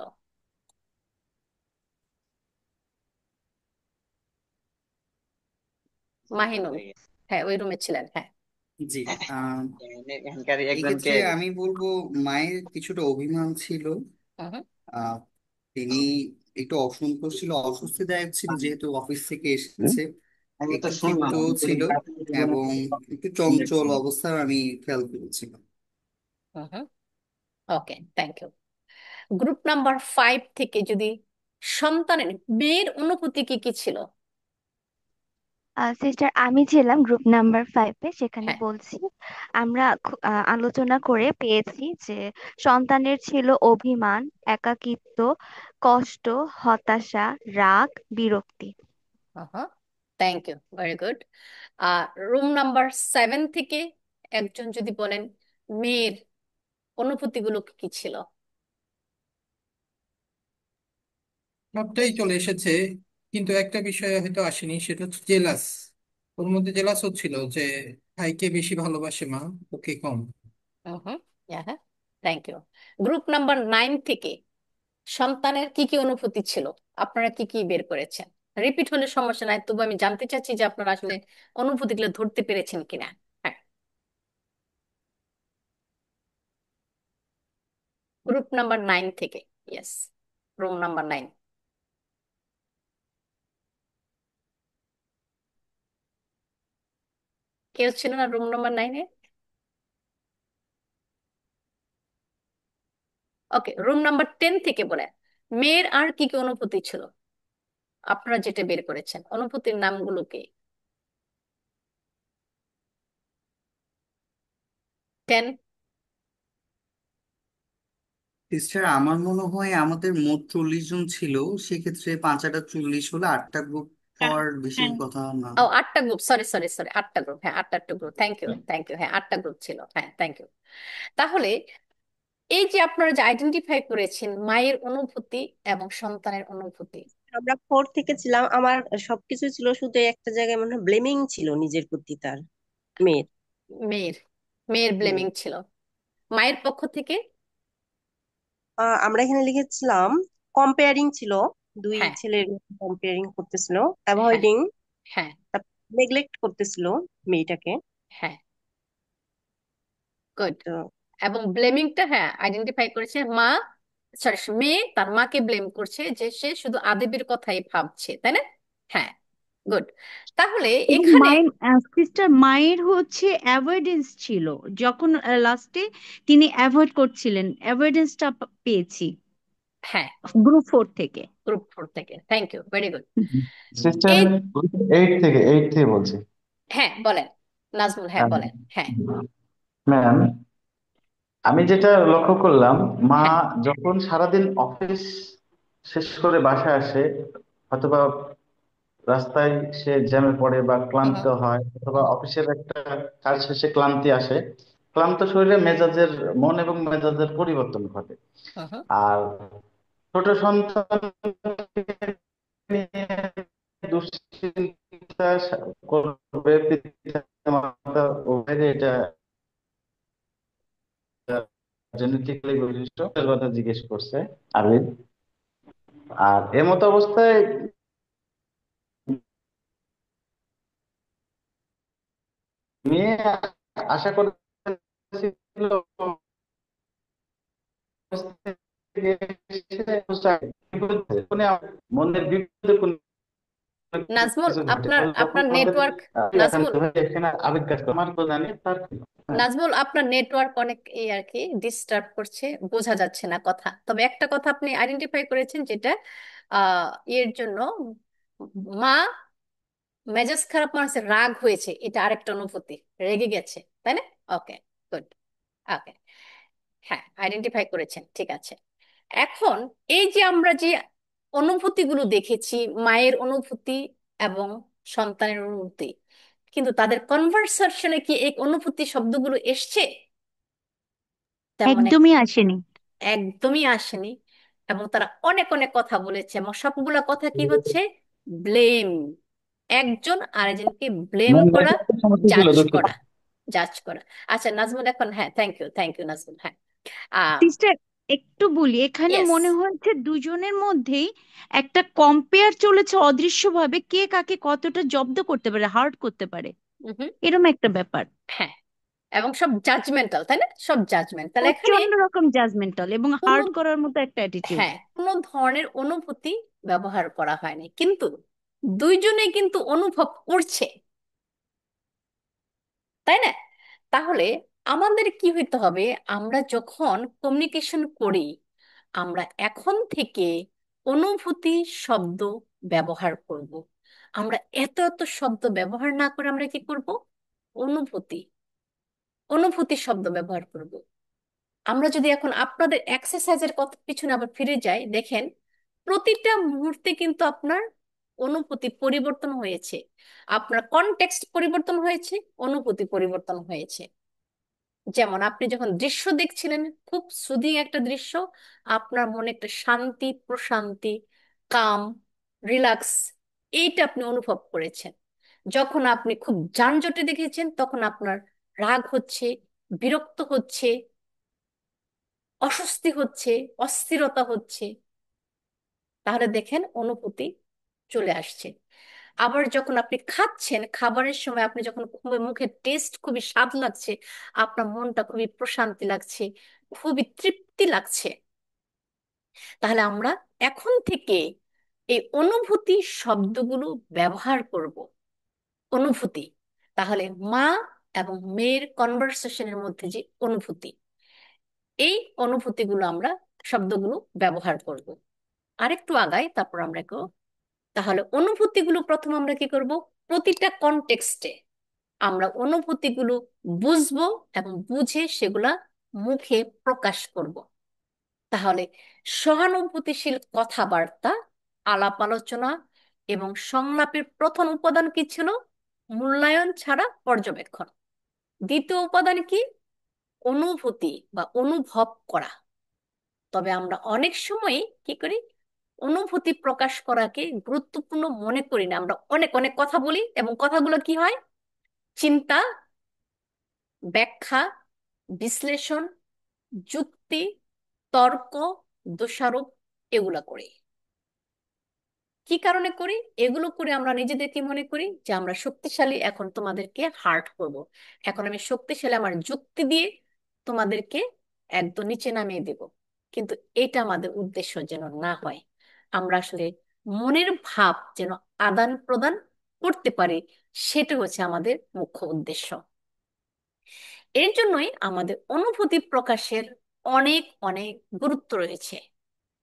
মাহিনুল, হ্যাঁ ওই রুমে ছিলেন, হ্যাঁ। জি, আহ এক্ষেত্রে আমি বলবো মায়ের কিছুটা অভিমান ছিল। হুম হুম, আহ তিনি একটু অসন্তোষ ছিল, অস্বস্তিদায়ক ছিল যেহেতু অফিস থেকে এসেছে। একটু ক্ষিপ্ত ছিল এবং একটু চঞ্চল অবস্থা আমি খেয়াল করেছিলাম। হুম হুম, ওকে, থ্যাংক ইউ। গ্রুপ নাম্বার 5 থেকে যদি সন্তানের মেয়ের অনুভূতি কি কি ছিল। সিস্টার, আমি ছিলাম গ্রুপ নাম্বার 5-এ। সেখানে হ্যাঁ, বলছি আমরা আলোচনা করে পেয়েছি যে সন্তানের ছিল অভিমান, একাকিত্ব, কষ্ট, হতাশা, রাগ, বিরক্তি। Thank you, very good. আর রুম নাম্বার 7 থেকে একজন যদি বলেন মেয়ের অনুভূতিগুলো কি কি ছিল। সবটাই চলে এসেছে, কিন্তু একটা বিষয় হয়তো আসেনি, সেটা হচ্ছে জেলাস। ওর মধ্যে জেলাস হচ্ছিল যে ভাইকে বেশি ভালোবাসে মা, ওকে কম। হুম, হ্যাঁ, থ্যাংক ইউ। গ্রুপ নাম্বার 9 থেকে সন্তানের কি কি অনুভূতি ছিল, আপনারা কি কি বের করেছেন। রিপিট হলে সমস্যা নাই, তবু আমি জানতে চাচ্ছি যে আপনারা আসলে অনুভূতিগুলো ধরতে পেরেছেন কিনা। হ্যাঁ, গ্রুপ নাম্বার 9 থেকে। Yes, room number 9। কেউ ছিল না রুম নাম্বার 9-এ? ওকে, রুম নাম্বার 10 থেকে বলেন মেয়ের আর কি কি অনুভূতি ছিল, আপনারা যেটা বের করেছেন অনুভূতির নামগুলো কি। 10। সিস্টার, আমার মনে হয় আমাদের মোট 40 জন ছিল। সেক্ষেত্রে 5 আর 40 হলে 8টা গ্রুপ হ্যাঁ, হওয়ার বেশি হ্যাঁ। কথা না। ও, 8টা গ্রুপ, সরি সরি সরি, 8টা গ্রুপ, হ্যাঁ 8টা group, thank you thank you, হ্যাঁ 8টা গ্রুপ ছিল, হ্যাঁ থ্যাংক ইউ। তাহলে এই যে আপনারা যে আইডেন্টিফাই করেছেন মায়ের অনুভূতি এবং সন্তানের অনুভূতি। আমরা 4 থেকে ছিলাম, আমার সবকিছু ছিল, শুধু একটা জায়গায় মনে হয় ব্লেমিং ছিল নিজের প্রতি, তার মেয়ের। মেয়ের মেয়ের হুম। ব্লেমিং ছিল। মায়ের পক্ষ থেকে? আমরা এখানে লিখেছিলাম কম্পেয়ারিং ছিল, দুই হ্যাঁ, ছেলের কম্পেয়ারিং করতেছিল, হ্যাঁ, অ্যাভয়েডিং, হ্যাঁ, নেগলেক্ট করতেছিল মেয়েটাকে। হ্যাঁ, গুড। তো এবং ব্লেমিংটা হ্যাঁ আইডেন্টিফাই করেছে মা, সরি মেয়ে তার মাকে ব্লেম করছে যে সে শুধু আদিবের কথাই ভাবছে, তাই না? হ্যাঁ, গুড। তাহলে এবং এখানে মায়ের সিস্টার মায়ের হচ্ছে, সিস্টার মায়ের হচ্ছে অ্যাভয়েডেন্স ছিল, যখন লাস্টে তিনি অ্যাভয়েড করছিলেন, অ্যাভয়েডেন্সটা পেয়েছি হ্যাঁ, গ্রুপ 4 থেকে। গ্রুপ 4 থেকে, thank you, very good. Sister এই 8 থেকে বলছি। হ্যাঁ বলেন নাজমুল, হ্যাঁ বলেন, হ্যাঁ। ম্যাম, আমি যেটা লক্ষ্য করলাম, মা হ্যাঁ। যখন সারাদিন অফিস শেষ করে বাসায় আসে, অথবা রাস্তায় সে জ্যামে পড়ে বা হুম ক্লান্ত হয়, অথবা হুম অফিসের একটা কাজ শেষে ক্লান্তি আসে, ক্লান্ত শরীরে মন এবং মেজাজের পরিবর্তন ঘটে। হুম হুম। আর ছোট সন্তান নিয়ে দুশ্চিন্তা করবে পিতামাতা উভয়েরই এটা জেনেটিক্যালি বৈশিষ্ট্য, এর কথা জিজ্ঞেস করছে আবির। আর এমতো অবস্থায় মেয়ে আশা করেছিল মনের বিরুদ্ধে কোনো নাজমুল, কিছু ঘটে, আপনার তাহলে তখন আপনার আমাদের নেটওয়ার্ক, একান্ত নাজমুল, ভাবে এখানে আবেগ কাজ করে, আমার তো জানি তার কি। হ্যাঁ। নাজমুল আপনার নেটওয়ার্ক অনেক এই আর কি ডিস্টার্ব করছে, বোঝা যাচ্ছে না কথা। তবে একটা কথা আপনি আইডেন্টিফাই করেছেন, যেটা এর জন্য মা মেজাজ খারাপ, মানুষের রাগ হয়েছে, এটা আরেকটা অনুভূতি, রেগে গেছে, তাই না? ওকে, গুড। ওকে, হ্যাঁ আইডেন্টিফাই করেছেন, ঠিক আছে। এখন এই যে আমরা যে অনুভূতিগুলো দেখেছি, মায়ের অনুভূতি এবং সন্তানের অনুভূতি, কিন্তু তাদের কনভারসেশনে কি এই অনুভূতি শব্দগুলো এসছে? তেমন একদমই আসেনি। একদমই আসেনি। এবং তারা অনেক অনেক কথা বলেছে, এবং সবগুলা কথা কি হচ্ছে? ব্লেম, একজন আরেকজনকে ব্লেম ম্যাম, করা, নেটওয়ার্কের সমস্যা ছিল, জাজ দুঃখিত। করা, জাজ করা। আচ্ছা নাজমুল, এখন হ্যাঁ, thank you, thank you Nazmul, হ্যাঁ। আহ সিস্টার, একটু বলি, এখানে ইয়েস। মনে হচ্ছে দুজনের মধ্যেই একটা কম্পেয়ার চলেছে অদৃশ্যভাবে, কে কাকে কতটা জব্দ করতে পারে, হার্ট করতে পারে, এরকম একটা ব্যাপার। হ্যাঁ, এবং সব জাজমেন্টাল, তাই না? সব জাজমেন্টাল এখানে। প্রচন্ড রকম জাজমেন্টাল এবং কোনো, হার্ট করার মতো একটা অ্যাটিটিউড। হ্যাঁ, কোনো ধরনের অনুভূতি ব্যবহার করা হয়নি, কিন্তু দুইজনে কিন্তু অনুভব করছে, তাই না? তাহলে আমাদের কি হইতে হবে? আমরা যখন কমিউনিকেশন করি, আমরা এখন থেকে অনুভূতি শব্দ ব্যবহার করব। আমরা এত এত শব্দ ব্যবহার না করে আমরা কি করব? অনুভূতি, অনুভূতি শব্দ ব্যবহার করব। আমরা যদি এখন আপনাদের এক্সারসাইজের কথা পিছনে আবার ফিরে যাই, দেখেন প্রতিটা মুহূর্তে কিন্তু আপনার অনুভূতি পরিবর্তন হয়েছে, আপনার কনটেক্সট পরিবর্তন হয়েছে, অনুভূতি পরিবর্তন হয়েছে। যেমন আপনি যখন দৃশ্য দেখছিলেন, খুব সুদিং একটা দৃশ্য, আপনার মনে একটা শান্তি, প্রশান্তি, কাম, রিল্যাক্স, এইটা আপনি অনুভব করেছেন। যখন আপনি খুব যানজটে দেখেছেন, তখন আপনার রাগ হচ্ছে, বিরক্ত হচ্ছে, অস্বস্তি হচ্ছে, অস্থিরতা হচ্ছে। তাহলে দেখেন অনুভূতি চলে আসছে। আবার যখন আপনি খাচ্ছেন, খাবারের সময় আপনি যখন মুখে টেস্ট খুবই স্বাদ লাগছে, আপনার মনটা খুবই প্রশান্তি লাগছে, খুবই তৃপ্তি লাগছে। তাহলে আমরা এখন থেকে এই অনুভূতি শব্দগুলো ব্যবহার করব। অনুভূতি, তাহলে মা এবং মেয়ের কনভারসেশনের মধ্যে যে অনুভূতি, এই অনুভূতিগুলো আমরা, শব্দগুলো ব্যবহার করব। আরেকটু আগাই, তারপর আমরা তাহলে অনুভূতিগুলো প্রথম আমরা কি করব? প্রতিটা কনটেক্সটে আমরা অনুভূতিগুলো বুঝবো এবং বুঝে সেগুলা মুখে প্রকাশ করব। তাহলে সহানুভূতিশীল কথাবার্তা, আলাপ আলোচনা এবং সংলাপের প্রথম উপাদান কি ছিল? মূল্যায়ন ছাড়া পর্যবেক্ষণ। দ্বিতীয় উপাদান কি? অনুভূতি বা অনুভব করা। তবে আমরা অনেক সময় কি করি? অনুভূতি প্রকাশ করাকে গুরুত্বপূর্ণ মনে করি না, আমরা অনেক অনেক কথা বলি, এবং কথাগুলো কি হয়? চিন্তা, ব্যাখ্যা, বিশ্লেষণ, যুক্তি, তর্ক, দোষারোপ, এগুলা করি। কি কারণে করি? এগুলো করে আমরা নিজেদেরকে মনে করি যে আমরা শক্তিশালী, এখন তোমাদেরকে হার্ট করব, এখন আমি শক্তিশালী, আমার যুক্তি দিয়ে তোমাদেরকে একদম নিচে নামিয়ে দেব। কিন্তু এটা আমাদের উদ্দেশ্য যেন না হয়। আমরা আসলে মনের ভাব যেন আদান প্রদান করতে পারি, সেটা হচ্ছে আমাদের মুখ্য উদ্দেশ্য। এর জন্যই আমাদের অনুভূতি প্রকাশের অনেক অনেক গুরুত্ব রয়েছে,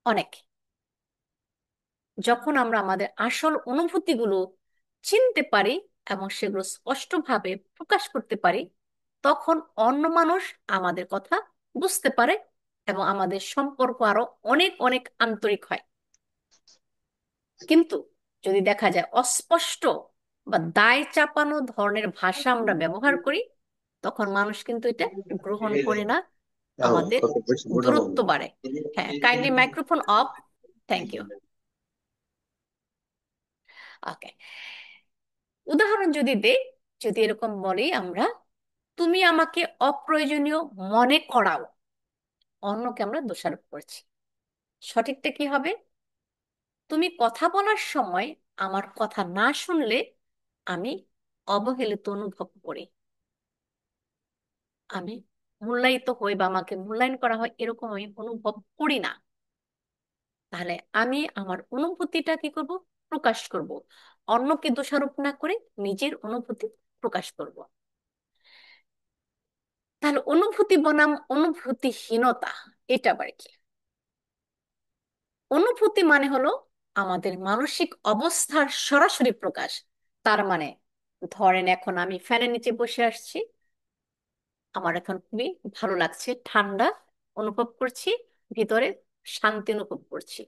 অনেক। যখন আমরা আমাদের আসল অনুভূতিগুলো চিনতে পারি এবং সেগুলো স্পষ্টভাবে প্রকাশ করতে পারি, তখন অন্য মানুষ আমাদের কথা বুঝতে পারে এবং আমাদের সম্পর্ক আরো অনেক অনেক আন্তরিক হয়। কিন্তু যদি দেখা যায় অস্পষ্ট বা দায় চাপানো ধরনের ভাষা আমরা ব্যবহার করি, তখন মানুষ কিন্তু এটা গ্রহণ করে না, আমাদের দূরত্ব বাড়ে। হ্যাঁ, kindly microphone off. Thank you. Okay, উদাহরণ যদি দেই, যদি এরকম বলি আমরা, তুমি আমাকে অপ্রয়োজনীয় মনে করাও, অন্যকে আমরা দোষারোপ করছি। সঠিকটা কি হবে? তুমি কথা বলার সময় আমার কথা না শুনলে আমি অবহেলিত অনুভব করি, আমি মূল্যায়িত হই বা আমাকে মূল্যায়ন করা হয় এরকম আমি অনুভব করি না। তাহলে আমি আমার অনুভূতিটা কি করব? প্রকাশ করব। অন্যকে দোষারোপ না করে নিজের অনুভূতি প্রকাশ করব। তাহলে অনুভূতি বনাম অনুভূতিহীনতা, এটা আবার কি? অনুভূতি মানে হলো আমাদের মানসিক অবস্থার সরাসরি প্রকাশ। তার মানে ধরেন এখন আমি ফ্যানের নিচে বসে আসছি, আমার এখন খুবই ভালো লাগছে, ঠান্ডা অনুভব করছি, ভিতরে শান্তি অনুভব করছি।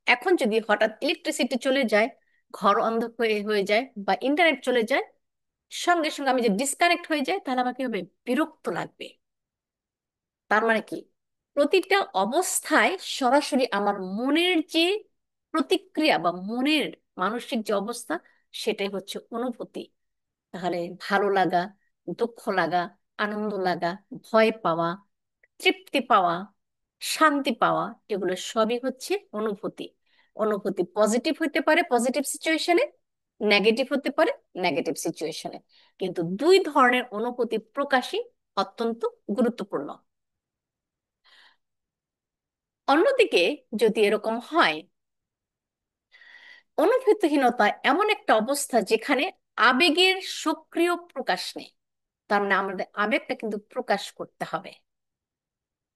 এখন যদি হঠাৎ ইলেকট্রিসিটি চলে যায়, ঘর অন্ধকার হয়ে যায় বা ইন্টারনেট চলে যায়, সঙ্গে সঙ্গে আমি যে ডিসকানেক্ট হয়ে যায়, তাহলে আমাকে হবে বিরক্ত লাগবে। তার মানে কি? প্রতিটা অবস্থায় সরাসরি আমার মনের যে প্রতিক্রিয়া বা মনের মানসিক যে অবস্থা, সেটাই হচ্ছে অনুভূতি। তাহলে ভালো লাগা, দুঃখ লাগা, আনন্দ লাগা, ভয় পাওয়া, তৃপ্তি পাওয়া, শান্তি পাওয়া, এগুলো সবই হচ্ছে অনুভূতি। অনুভূতি পজিটিভ হতে পারে পজিটিভ সিচুয়েশনে, নেগেটিভ হতে পারে নেগেটিভ সিচুয়েশনে, কিন্তু দুই ধরনের অনুভূতি প্রকাশই অত্যন্ত গুরুত্বপূর্ণ। অন্যদিকে যদি এরকম হয়, অনুভূতিহীনতা এমন একটা অবস্থা যেখানে আবেগের সক্রিয় প্রকাশ নেই। তার মানে আমাদের আবেগটা কিন্তু প্রকাশ করতে হবে।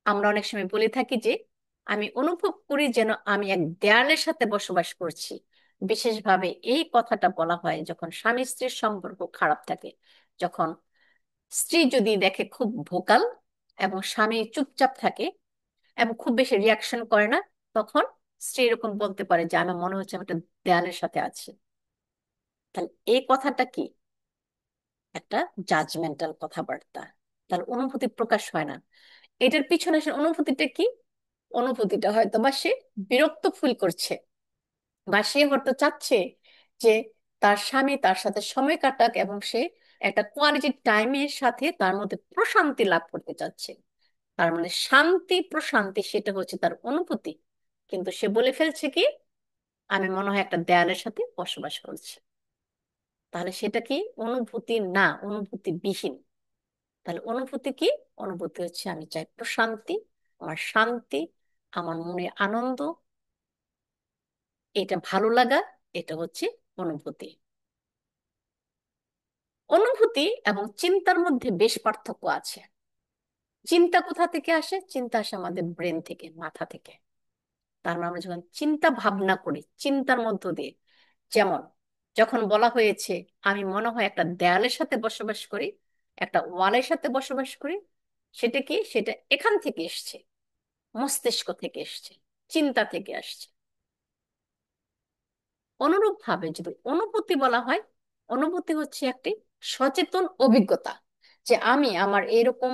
আমরা অনেক সময় বলে থাকি যে আমি অনুভব করি যেন আমি এক দেয়ালের সাথে বসবাস করছি। বিশেষভাবে এই কথাটা বলা হয় যখন স্বামী স্ত্রীর সম্পর্ক খারাপ থাকে, যখন স্ত্রী যদি দেখে খুব ভোকাল এবং স্বামী চুপচাপ থাকে এবং খুব বেশি রিয়াকশন করে না, তখন স্ত্রী এরকম বলতে পারে যে আমার মনে হচ্ছে আমি একটা দেয়ালের সাথে আছি। তাহলে এই কথাটা কি? একটা জাজমেন্টাল কথাবার্তা। তাহলে অনুভূতি প্রকাশ হয় না। এটার পিছনে আসলে অনুভূতিটা কি? অনুভূতিটা হয়তো বা সে বিরক্ত ফিল করছে, বা সে হয়তো চাচ্ছে যে তার স্বামী তার সাথে সময় কাটাক এবং সে একটা কোয়ালিটি টাইমের সাথে তার মধ্যে প্রশান্তি লাভ করতে চাচ্ছে। তার মানে শান্তি প্রশান্তি সেটা হচ্ছে তার অনুভূতি, কিন্তু সে বলে ফেলছে কি আমি মনে হয় একটা দেয়ালের সাথে বসবাস করছি। তাহলে সেটা কি? অনুভূতি না, অনুভূতি বিহীন। তাহলে অনুভূতি কি? অনুভূতি হচ্ছে আমি চাই প্রশান্তি, আমার শান্তি, আমার মনে আনন্দ, এটা ভালো লাগা, এটা হচ্ছে অনুভূতি। অনুভূতি এবং চিন্তার মধ্যে বেশ পার্থক্য আছে। চিন্তা কোথা থেকে আসে? চিন্তা আসে আমাদের ব্রেন থেকে, মাথা থেকে। তার মানে আমরা যখন চিন্তা ভাবনা করি চিন্তার মধ্য দিয়ে, যেমন যখন বলা হয়েছে আমি মনে হয় একটা দেয়ালের সাথে বসবাস করি, একটা ওয়ালের সাথে বসবাস করি, সেটা কি? সেটা এখান থেকে এসছে, মস্তিষ্ক থেকে এসছে, চিন্তা থেকে আসছে। অনুরূপ ভাবে যদি অনুভূতি বলা হয়, অনুভূতি হচ্ছে একটি সচেতন অভিজ্ঞতা, যে আমি আমার এরকম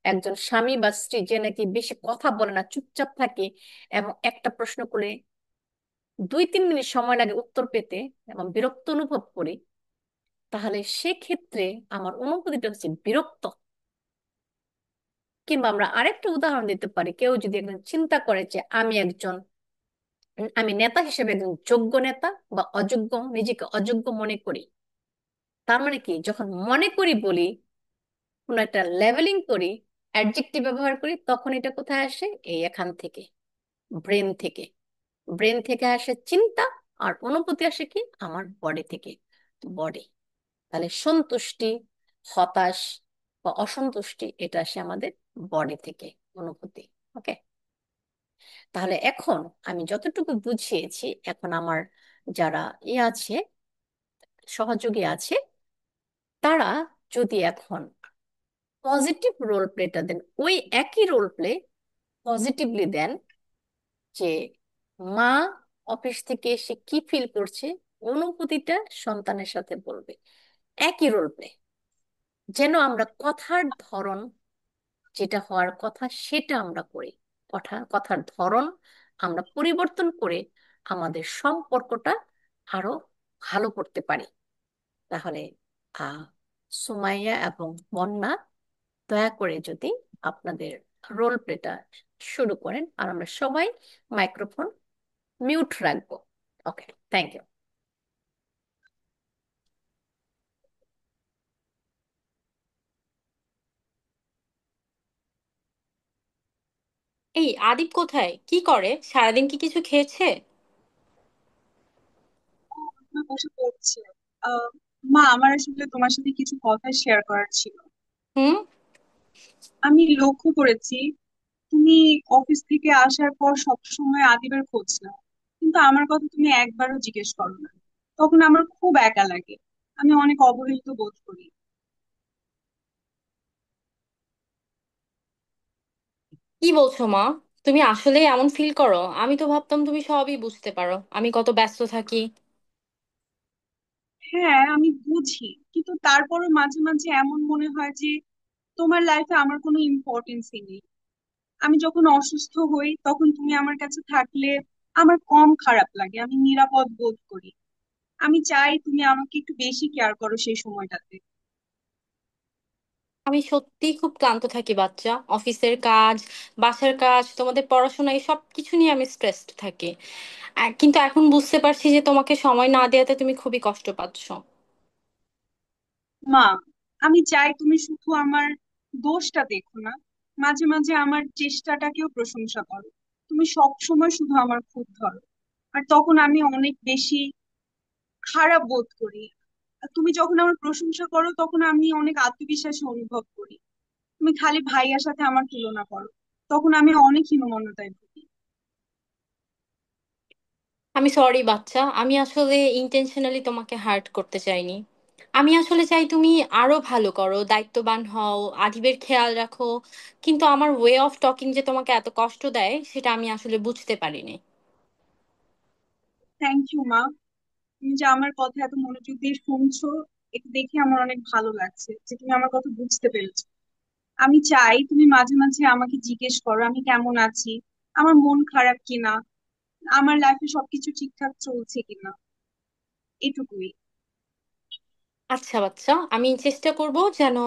একজন স্বামী বা স্ত্রী যে নাকি বেশি কথা বলে না, চুপচাপ থাকে এবং একটা প্রশ্ন করে 2-3 মিনিট সময় লাগে উত্তর পেতে এবং বিরক্ত অনুভব করি, তাহলে সেক্ষেত্রে আমার অনুভূতিটা হচ্ছে বিরক্ত। কিংবা আমরা আরেকটা উদাহরণ দিতে পারি, কেউ যদি একজন চিন্তা করে যে আমি নেতা হিসেবে একজন যোগ্য নেতা বা অযোগ্য, নিজেকে অযোগ্য মনে করি। তার মানে কি? যখন মনে করি বলি, কোনো একটা লেভেলিং করি, অ্যাডজেক্টিভ ব্যবহার করি, তখন এটা কোথায় আসে? এই এখান থেকে, ব্রেন থেকে। ব্রেন থেকে আসে চিন্তা, আর অনুভূতি আসে কি? আমার বডি থেকে। বডি। তাহলে সন্তুষ্টি, হতাশ বা অসন্তুষ্টি এটা আসে আমাদের বডি থেকে, অনুভূতি। ওকে, তাহলে এখন আমি যতটুকু বুঝিয়েছি, এখন আমার যারা আছে, সহযোগী আছে, তারা যদি এখন পজিটিভ রোল প্লেটা দেন, ওই একই রোল প্লে পজিটিভলি দেন, যে মা অফিস থেকে এসে কি ফিল করছে, অনুভূতিটা সন্তানের সাথে বলবে, একই রোল প্লে। যেন আমরা কথার ধরন, যেটা হওয়ার কথা সেটা আমরা করি, কথার ধরন আমরা পরিবর্তন করে আমাদের সম্পর্কটা আরো ভালো করতে পারি। তাহলে আহ সুমাইয়া এবং বন্যা, দয়া করে যদি আপনাদের রোল প্লেটা শুরু করেন, আর আমরা সবাই মাইক্রোফোন মিউট রাখবো। ওকে, থ্যাংক ইউ। এই আদিপ কোথায়, কি করে সারাদিন, কি কিছু খেয়েছে? আমি বসে পড়ছি। আহ মা, আমার আসলে তোমার সাথে কিছু কথা শেয়ার করার ছিল। হুম। আমি লক্ষ্য করেছি তুমি অফিস থেকে আসার পর সবসময় আদিবের খোঁজ নাও, কিন্তু আমার কথা তুমি একবারও জিজ্ঞেস করো না। তখন আমার খুব একা লাগে, আমি অনেক অবহেলিত বোধ করি। কি বলছো মা? তুমি আসলে এমন ফিল করো? আমি তো ভাবতাম তুমি সবই বুঝতে পারো, আমি কত ব্যস্ত থাকি। হ্যাঁ, আমি বুঝি, কিন্তু তারপরও মাঝে মাঝে এমন মনে হয় যে তোমার লাইফে আমার কোনো ইম্পর্টেন্সই নেই। আমি যখন অসুস্থ হই তখন তুমি আমার কাছে থাকলে আমার কম খারাপ লাগে, আমি নিরাপদ বোধ করি। আমি চাই তুমি আমাকে একটু বেশি কেয়ার করো সেই সময়টাতে। আমি সত্যিই খুব ক্লান্ত থাকি বাচ্চা, অফিসের কাজ, বাসার কাজ, তোমাদের পড়াশোনা, এই সব কিছু নিয়ে আমি স্ট্রেসড থাকি। কিন্তু এখন বুঝতে পারছি যে তোমাকে সময় না দেওয়াতে তুমি খুবই কষ্ট পাচ্ছো। মা, আমি চাই তুমি শুধু আমার দোষটা দেখো না, মাঝে মাঝে আমার চেষ্টাটাকেও প্রশংসা করো। তুমি সব সময় শুধু আমার খুঁত ধরো, আর তখন আমি অনেক বেশি খারাপ বোধ করি। আর তুমি যখন আমার প্রশংসা করো তখন আমি অনেক আত্মবিশ্বাসী অনুভব করি। তুমি খালি ভাইয়ার সাথে আমার তুলনা করো, তখন আমি অনেক হীনমন্যতায় ভুগি। আমি সরি বাচ্চা, আমি আসলে ইন্টেনশনালি তোমাকে হার্ট করতে চাইনি। আমি আসলে চাই তুমি আরো ভালো করো, দায়িত্ববান হও, আদিবের খেয়াল রাখো। কিন্তু আমার ওয়ে অফ টকিং যে তোমাকে এত কষ্ট দেয় সেটা আমি আসলে বুঝতে পারিনি। থ্যাংক ইউ মা, তুমি যে আমার কথা এত মনোযোগ দিয়ে শুনছো, এটা দেখে আমার অনেক ভালো লাগছে যে তুমি আমার কথা বুঝতে পেরেছো। আমি চাই তুমি মাঝে মাঝে আমাকে জিজ্ঞেস করো আমি কেমন আছি, আমার মন খারাপ কিনা, আমার লাইফে সবকিছু ঠিকঠাক চলছে কিনা, এটুকুই। আচ্ছা বাচ্চা, আমি চেষ্টা করব যেন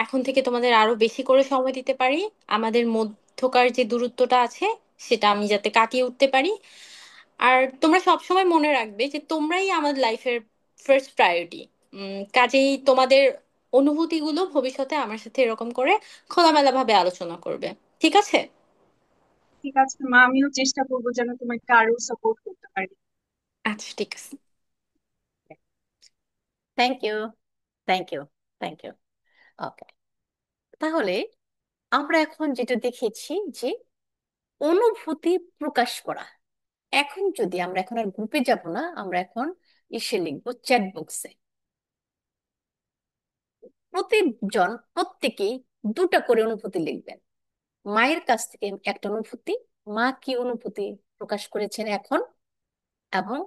এখন থেকে তোমাদের আরো বেশি করে সময় দিতে পারি। আমাদের মধ্যকার যে দূরত্বটা আছে সেটা আমি যাতে কাটিয়ে উঠতে পারি। আর তোমরা সবসময় মনে রাখবে যে তোমরাই আমাদের লাইফের ফার্স্ট প্রায়োরিটি। কাজেই তোমাদের অনুভূতিগুলো ভবিষ্যতে আমার সাথে এরকম করে খোলামেলা ভাবে আলোচনা করবে। ঠিক আছে? ঠিক আছে মা, আমিও চেষ্টা করবো যেন তোমাকে আরো সাপোর্ট করতে পারি। আচ্ছা, ঠিক আছে। Thank you, thank you, thank you. Okay, তাহলে আমরা এখন যেটা দেখেছি যে অনুভূতি প্রকাশ করা, এখন যদি আমরা এখন আর গ্রুপে যাব না, আমরা এখন ইসে লিখবো চ্যাট বক্সে। প্রত্যেকেই দুটা করে অনুভূতি লিখবেন। মায়ের কাছ থেকে একটা অনুভূতি, মা কি অনুভূতি প্রকাশ করেছেন এখন, এবং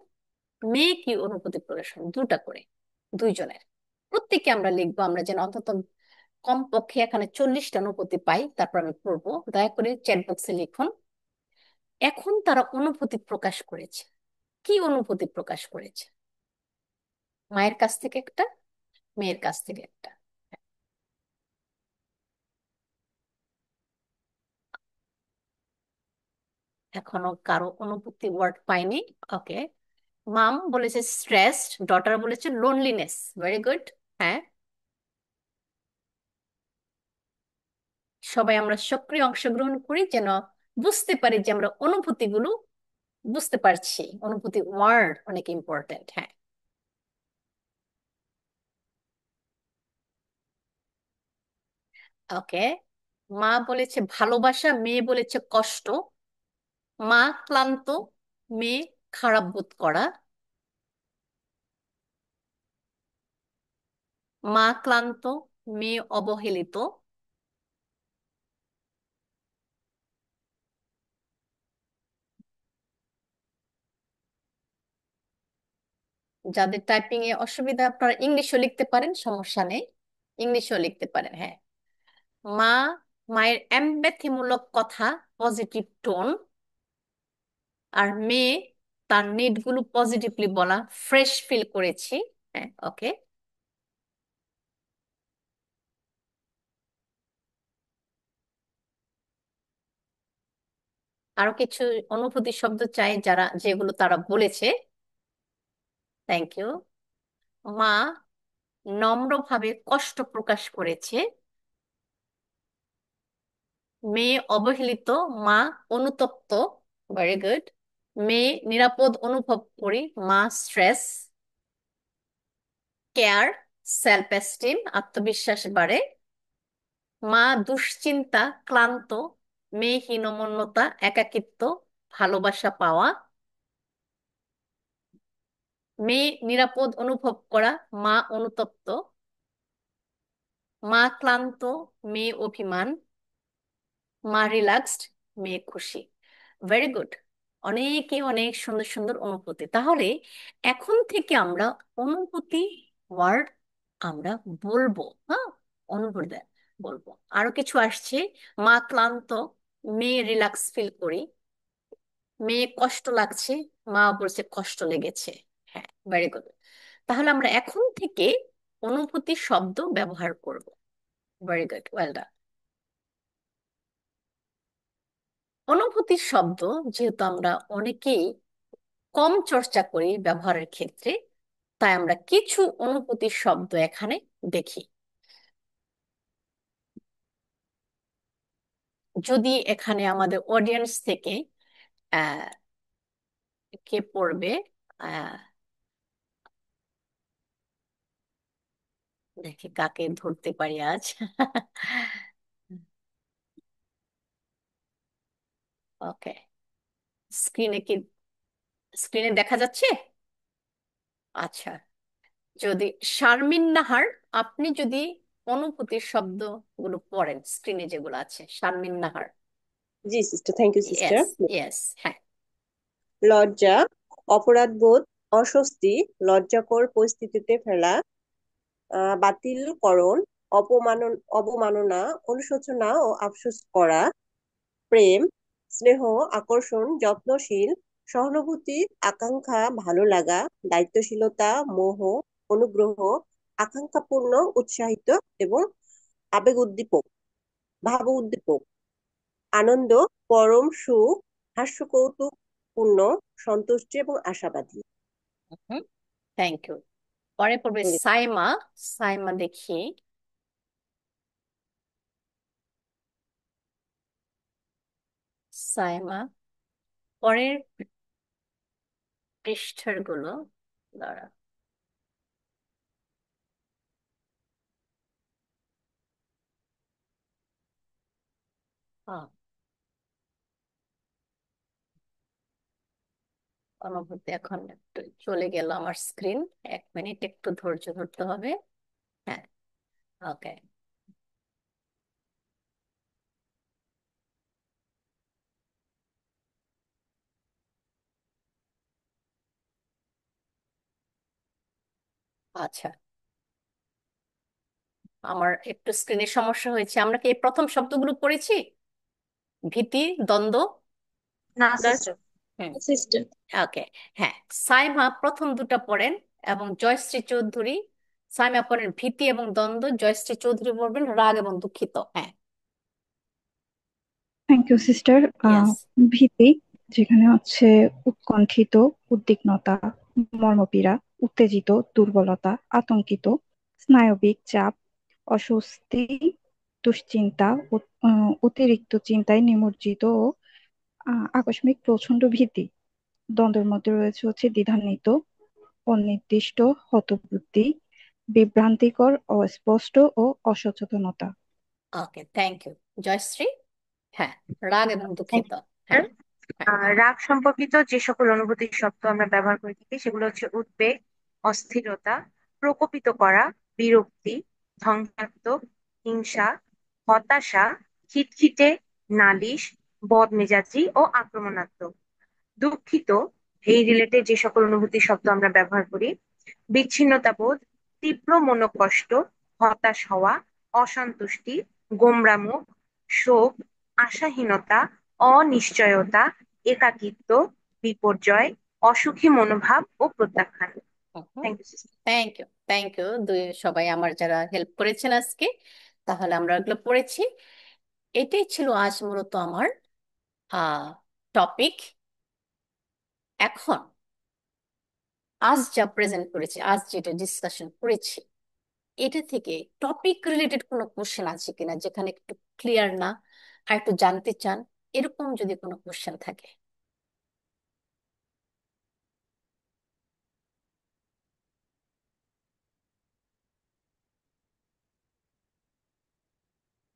মেয়ে কি অনুভূতি প্রকাশ করেন, দুটা করে, দুইজনের। প্রত্যেকে আমরা লিখবো, আমরা যেন অন্তত কমপক্ষে এখানে 40টা অনুভূতি পাই, তারপর আমি পড়বো। দয়া করে চ্যাট বক্সে লিখুন এখন তারা অনুভূতি প্রকাশ করেছে, কি অনুভূতি প্রকাশ করেছে। মায়ের কাছ থেকে একটা, মেয়ের কাছ থেকে একটা। এখনো কারো অনুভূতি ওয়ার্ড পাইনি। ওকে, মাম বলেছে স্ট্রেসড, ডটার বলেছে লোনলিনেস। Very good. হ্যাঁ, সবাই আমরা সক্রিয় অংশগ্রহণ করি, যেন বুঝতে পারি যে আমরা অনুভূতিগুলো বুঝতে পারছি। অনুভূতি ওয়ার্ড অনেক ইম্পর্টেন্ট। হ্যাঁ, ওকে, মা বলেছে ভালোবাসা, মেয়ে বলেছে কষ্ট। মা ক্লান্ত, মেয়ে খারাপ বোধ করা। মা ক্লান্ত, মেয়ে অবহেলিত। যাদের টাইপিং এ অসুবিধা আপনারা ইংলিশও লিখতে পারেন, সমস্যা নেই, ইংলিশও লিখতে পারেন। হ্যাঁ, মা, মায়ের এমপ্যাথিমূলক কথা, পজিটিভ টোন। আর মেয়ে, তার নিড গুলো পজিটিভলি বলা, ফ্রেশ ফিল করেছি। হ্যাঁ, ওকে। আরো কিছু অনুভূতি শব্দ চাই, যারা যেগুলো তারা বলেছে। Thank you. মা নম্রভাবে কষ্ট প্রকাশ করেছে। মেয়ে অবহেলিত, মা অনুতপ্ত। Very good. মেয়ে নিরাপদ অনুভব করি, মা স্ট্রেস। কেয়ার, সেলফ এস্টিম, আত্মবিশ্বাস বাড়ে। মা দুশ্চিন্তা, ক্লান্ত। মেয়ে হীনমন্যতা, একাকিত্ব, ভালোবাসা পাওয়া। মেয়ে নিরাপদ অনুভব করা, মা অনুতপ্ত। মা ক্লান্ত, মেয়ে অভিমান। মা রিল্যাক্সড, মেয়ে খুশি। Very good. অনেকে অনেক সুন্দর সুন্দর অনুভূতি। তাহলে এখন থেকে আমরা অনুভূতি ওয়ার্ড আমরা বলবো। হ্যাঁ, অনুভূতি বলবো। আরো কিছু আসছে। মা ক্লান্ত, মেয়ে রিল্যাক্স ফিল করি। মেয়ে কষ্ট লাগছে, মা বলছে কষ্ট লেগেছে। হ্যাঁ, ভেরি গুড। তাহলে আমরা এখন থেকে অনুভূতি শব্দ ব্যবহার করব। Very good, well done. অনুভূতির শব্দ যেহেতু আমরা অনেকেই কম চর্চা করি ব্যবহারের ক্ষেত্রে, তাই আমরা কিছু অনুভূতির শব্দ এখানে দেখি। যদি এখানে আমাদের অডিয়েন্স থেকে আহ কে পড়বে, আহ দেখি কাকে ধরতে পারি আজ। ওকে, স্ক্রিনে কি, স্ক্রিনে দেখা যাচ্ছে? আচ্ছা, যদি শারমিন নাহার, আপনি যদি অনুভূতির শব্দগুলো পড়েন স্ক্রিনে যেগুলো আছে, শারমিন নাহার। জি sister, thank you sister. Yes, yes, হ্যাঁ। লজ্জা, অপরাধবোধ, অস্বস্তি, লজ্জাকর পরিস্থিতিতে ফেলা, বাতিলকরণ, অবমাননা, অনুশোচনা ও আফসোস করা। প্রেম, স্নেহ, আকর্ষণ, যত্নশীল, সহানুভূতি, আকাঙ্ক্ষা, ভালো লাগা, দায়িত্বশীলতা, মোহ, অনুগ্রহ, আকাঙ্ক্ষাপূর্ণ, উৎসাহিত এবং আবেগ উদ্দীপক, ভাব উদ্দীপক। আনন্দ, পরম সুখ, হাস্যকৌতুকপূর্ণ, সন্তুষ্টি এবং আশাবাদী। Thank you. পরে পড়বে সাইমা। সাইমা দেখি। সাইমা পরের পৃষ্ঠার গুলো দাঁড়া। অনুভূতি এখন একটু চলে গেল আমার স্ক্রিন, 1 মিনিট একটু ধৈর্য ধরতে হবে। হ্যাঁ, ওকে। আচ্ছা, আমার একটু স্ক্রিনে সমস্যা হয়েছে। আমরা কি এই প্রথম শব্দগুলো পড়েছি? ভীতি, দ্বন্দ্ব। না না সিস্টার। হুম, সিস্টার। ওকে। হ্যাঁ, সাইমা প্রথম দুটা পড়েন এবং জয়শ্রী চৌধুরী। সাইমা পড়েন ভীতি এবং দ্বন্দ্ব, জয়শ্রী চৌধুরী পড়বেন রাগ এবং দুঃখিত। হ্যাঁ, থ্যাংক ইউ সিস্টার। ইয়েস। ভীতি, যেখানে হচ্ছে উৎকণ্ঠিত, উদ্বিগ্নতা, মর্মপীড়া, উত্তেজিত, দুর্বলতা, আতঙ্কিত, স্নায়বিক চাপ, অস্বস্তি, দুশ্চিন্তা, অতিরিক্ত চিন্তায় নিমজ্জিত ও আকস্মিক প্রচন্ড ভীতি। দ্বন্দ্বের মধ্যে রয়েছে হচ্ছে দ্বিধান্বিত, অনির্দিষ্ট, হতবুদ্ধি, বিভ্রান্তিকর, অস্পষ্ট ও অসচেতনতা। ওকে, থ্যাংক ইউ। জয়শ্রী? হ্যাঁ, রাগ এবং দুঃখিত। হ্যাঁ, হ্যাঁ। রাগ সম্পর্কিত যে সকল অনুভূতির শব্দ আমরা ব্যবহার করে থাকি সেগুলো হচ্ছে উদ্বেগ, অস্থিরতা, প্রকোপিত করা, বিরক্তি, ধ্বংসাত্মক, হিংসা, হতাশা, খিটখিটে, নালিশ, বদমেজাজি ও আক্রমণাত্মক। দুঃখিত, এই রিলেটেড যে সকল অনুভূতির শব্দ আমরা ব্যবহার করি: বিচ্ছিন্নতা বোধ, তীব্র মনোকষ্ট, হতাশ হওয়া, অসন্তুষ্টি, গোমরা মুখ, শোক, আশাহীনতা, অনিশ্চয়তা, একাকিত্ব, বিপর্যয়, অসুখী মনোভাব ও প্রত্যাখ্যান। Thank you sister. Thank you, thank you সবাই আমার যারা হেল্প করেছেন আজকে। তাহলে আমরা এগুলো পড়েছি। এটাই ছিল আজ মূলত আমার টপিক। এখন আজ যা প্রেজেন্ট করেছি, আজ যেটা ডিসকাশন করেছি, এটা থেকে টপিক রিলেটেড কোনো কোশ্চেন আছে কিনা যেখানে একটু ক্লিয়ার না আর একটু জানতে চান, এরকম যদি কোনো কোশ্চেন থাকে?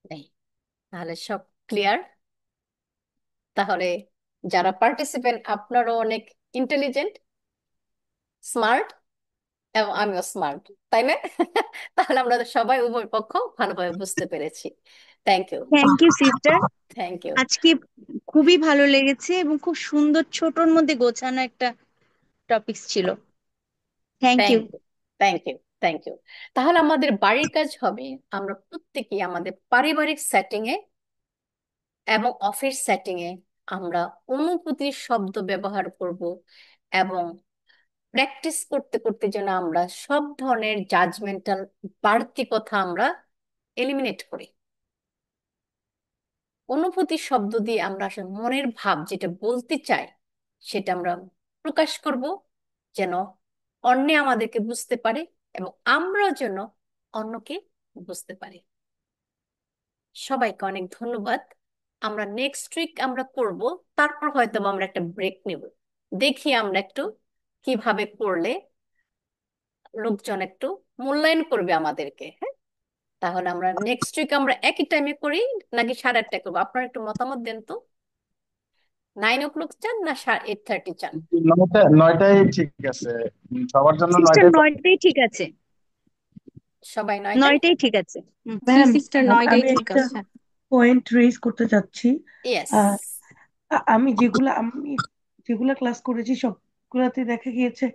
নেই? তাহলে সব ক্লিয়ার। তাহলে যারা পার্টিসিপেন্ট আপনারও অনেক ইন্টেলিজেন্ট, স্মার্ট, এবং আমিও স্মার্ট, তাই না? তাহলে আমরা সবাই উভয় পক্ষ ভালোভাবে বুঝতে পেরেছি। Thank you. Thank you sister. Thank you. আজকে খুবই ভালো লেগেছে এবং খুব সুন্দর ছোটর মধ্যে গোছানো একটা টপিকস ছিল। Thank you. Thank you, thank you, thank you. তাহলে আমাদের বাড়ির কাজ হবে, আমরা প্রত্যেকেই আমাদের পারিবারিক সেটিং এ এবং অফিস সেটিং এ আমরা অনুভূতির শব্দ ব্যবহার করব, এবং প্র্যাকটিস করতে করতে যেন আমরা সব ধরনের জাজমেন্টাল বাড়তি কথা আমরা এলিমিনেট করি। অনুভূতি শব্দ দিয়ে আমরা আসলে মনের ভাব যেটা বলতে চাই সেটা আমরা প্রকাশ করব, যেন অন্যে আমাদেরকে বুঝতে পারে এবং আমরাও যেন অন্যকে বুঝতে পারি। সবাইকে অনেক ধন্যবাদ। আমরা নেক্সট উইক আমরা করব, তারপর হয়তো আমরা একটা ব্রেক নেব, দেখি আমরা একটু কিভাবে করলে লোকজন একটু মূল্যায়ন করবে আমাদেরকে। হ্যাঁ, তাহলে আমরা নেক্সট উইক আমরা একই টাইমে করি নাকি 8:30 করবো? আপনারা একটু মতামত দেন তো। 9 o'clock চান না 8:30 চান? নয়টাই ঠিক আছে, সবার জন্য সিস্টার নয়টাই। 9টাই ঠিক আছে। সবাই 9টায়? 9টাই ঠিক আছে। ম্যাম, সিস্টার 9টাই আমি ঠিক একটা আছে। পয়েন্ট রেজ করতে চাচ্ছি। ইয়েস। আহ, আমি যেগুলা ক্লাস করেছি সবগুলাতে দেখা গিয়েছে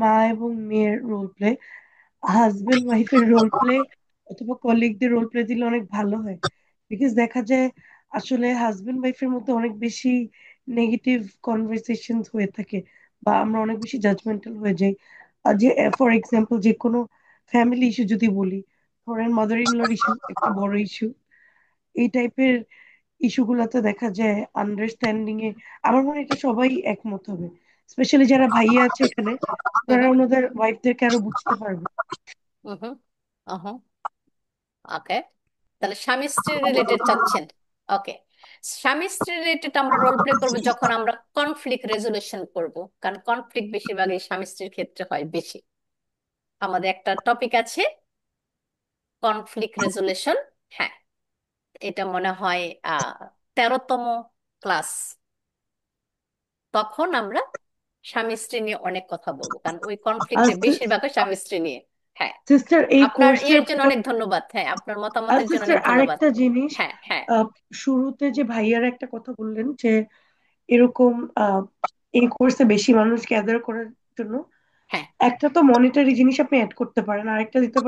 মা এবং মেয়ের রোল প্লে, হাজবেন্ড ওয়াইফের রোল প্লে অথবা কলিগদের রোল প্লে দিলে অনেক ভালো হয়। বিকজ দেখা যায় আসলে হাজবেন্ড ওয়াইফের মধ্যে অনেক বেশি নেগেটিভ কনভারসেশন হয়ে থাকে, বা আমরা অনেক বেশি জাজমেন্টাল হয়ে যাই। আর যে ফর এক্সাম্পল যে কোনো ফ্যামিলি ইস্যু যদি বলি, ধরেন মাদার ইন লর ইস্যু একটা বড় ইস্যু, এই টাইপের ইস্যু গুলাতে দেখা যায় আন্ডারস্ট্যান্ডিং এ আমার মনে হয় এটা সবাই একমত হবে, স্পেশালি যারা ভাইয়া আছে এখানে, তারা ওনাদের ওয়াইফদেরকে আরো বুঝতে পারবে। হুম। ওকে, তাহলে স্বামী স্ত্রী রিলেটেড চাচ্ছেন? ওকে, স্বামী স্ত্রী রিলেটেড আমরা রোল প্লে করবো যখন আমরা কনফ্লিক্ট রেজলিউশন করব, কারণ কনফ্লিক্ট বেশিরভাগই স্বামী স্ত্রীর ক্ষেত্রে হয় বেশি। আমাদের একটা টপিক আছে কনফ্লিক্ট রেজলিউশন। হ্যাঁ, এটা মনে হয় 13তম ক্লাস। তখন আমরা স্বামী স্ত্রী নিয়ে অনেক কথা বলবো, কারণ ওই কনফ্লিক্টে বেশিরভাগ স্বামী স্ত্রী নিয়ে। হ্যাঁ, সিস্টার এই আপনার কোর্সের জন্য অনেক ধন্যবাদ। হ্যাঁ, আপনার মতামতের জন্য সিস্টার অনেক ধন্যবাদ। আরেকটা জিনিস, হ্যাঁ, হ্যাঁ। শুরুতে যে ভাইয়ার একটা কথা বললেন যে এরকম এই কোর্সে বেশি মানুষ গ্যাদার করার জন্য হ্যাঁ, একটা তো মনিটারি জিনিস আপনি অ্যাড করতে পারেন, আরেকটা দিতে পারেন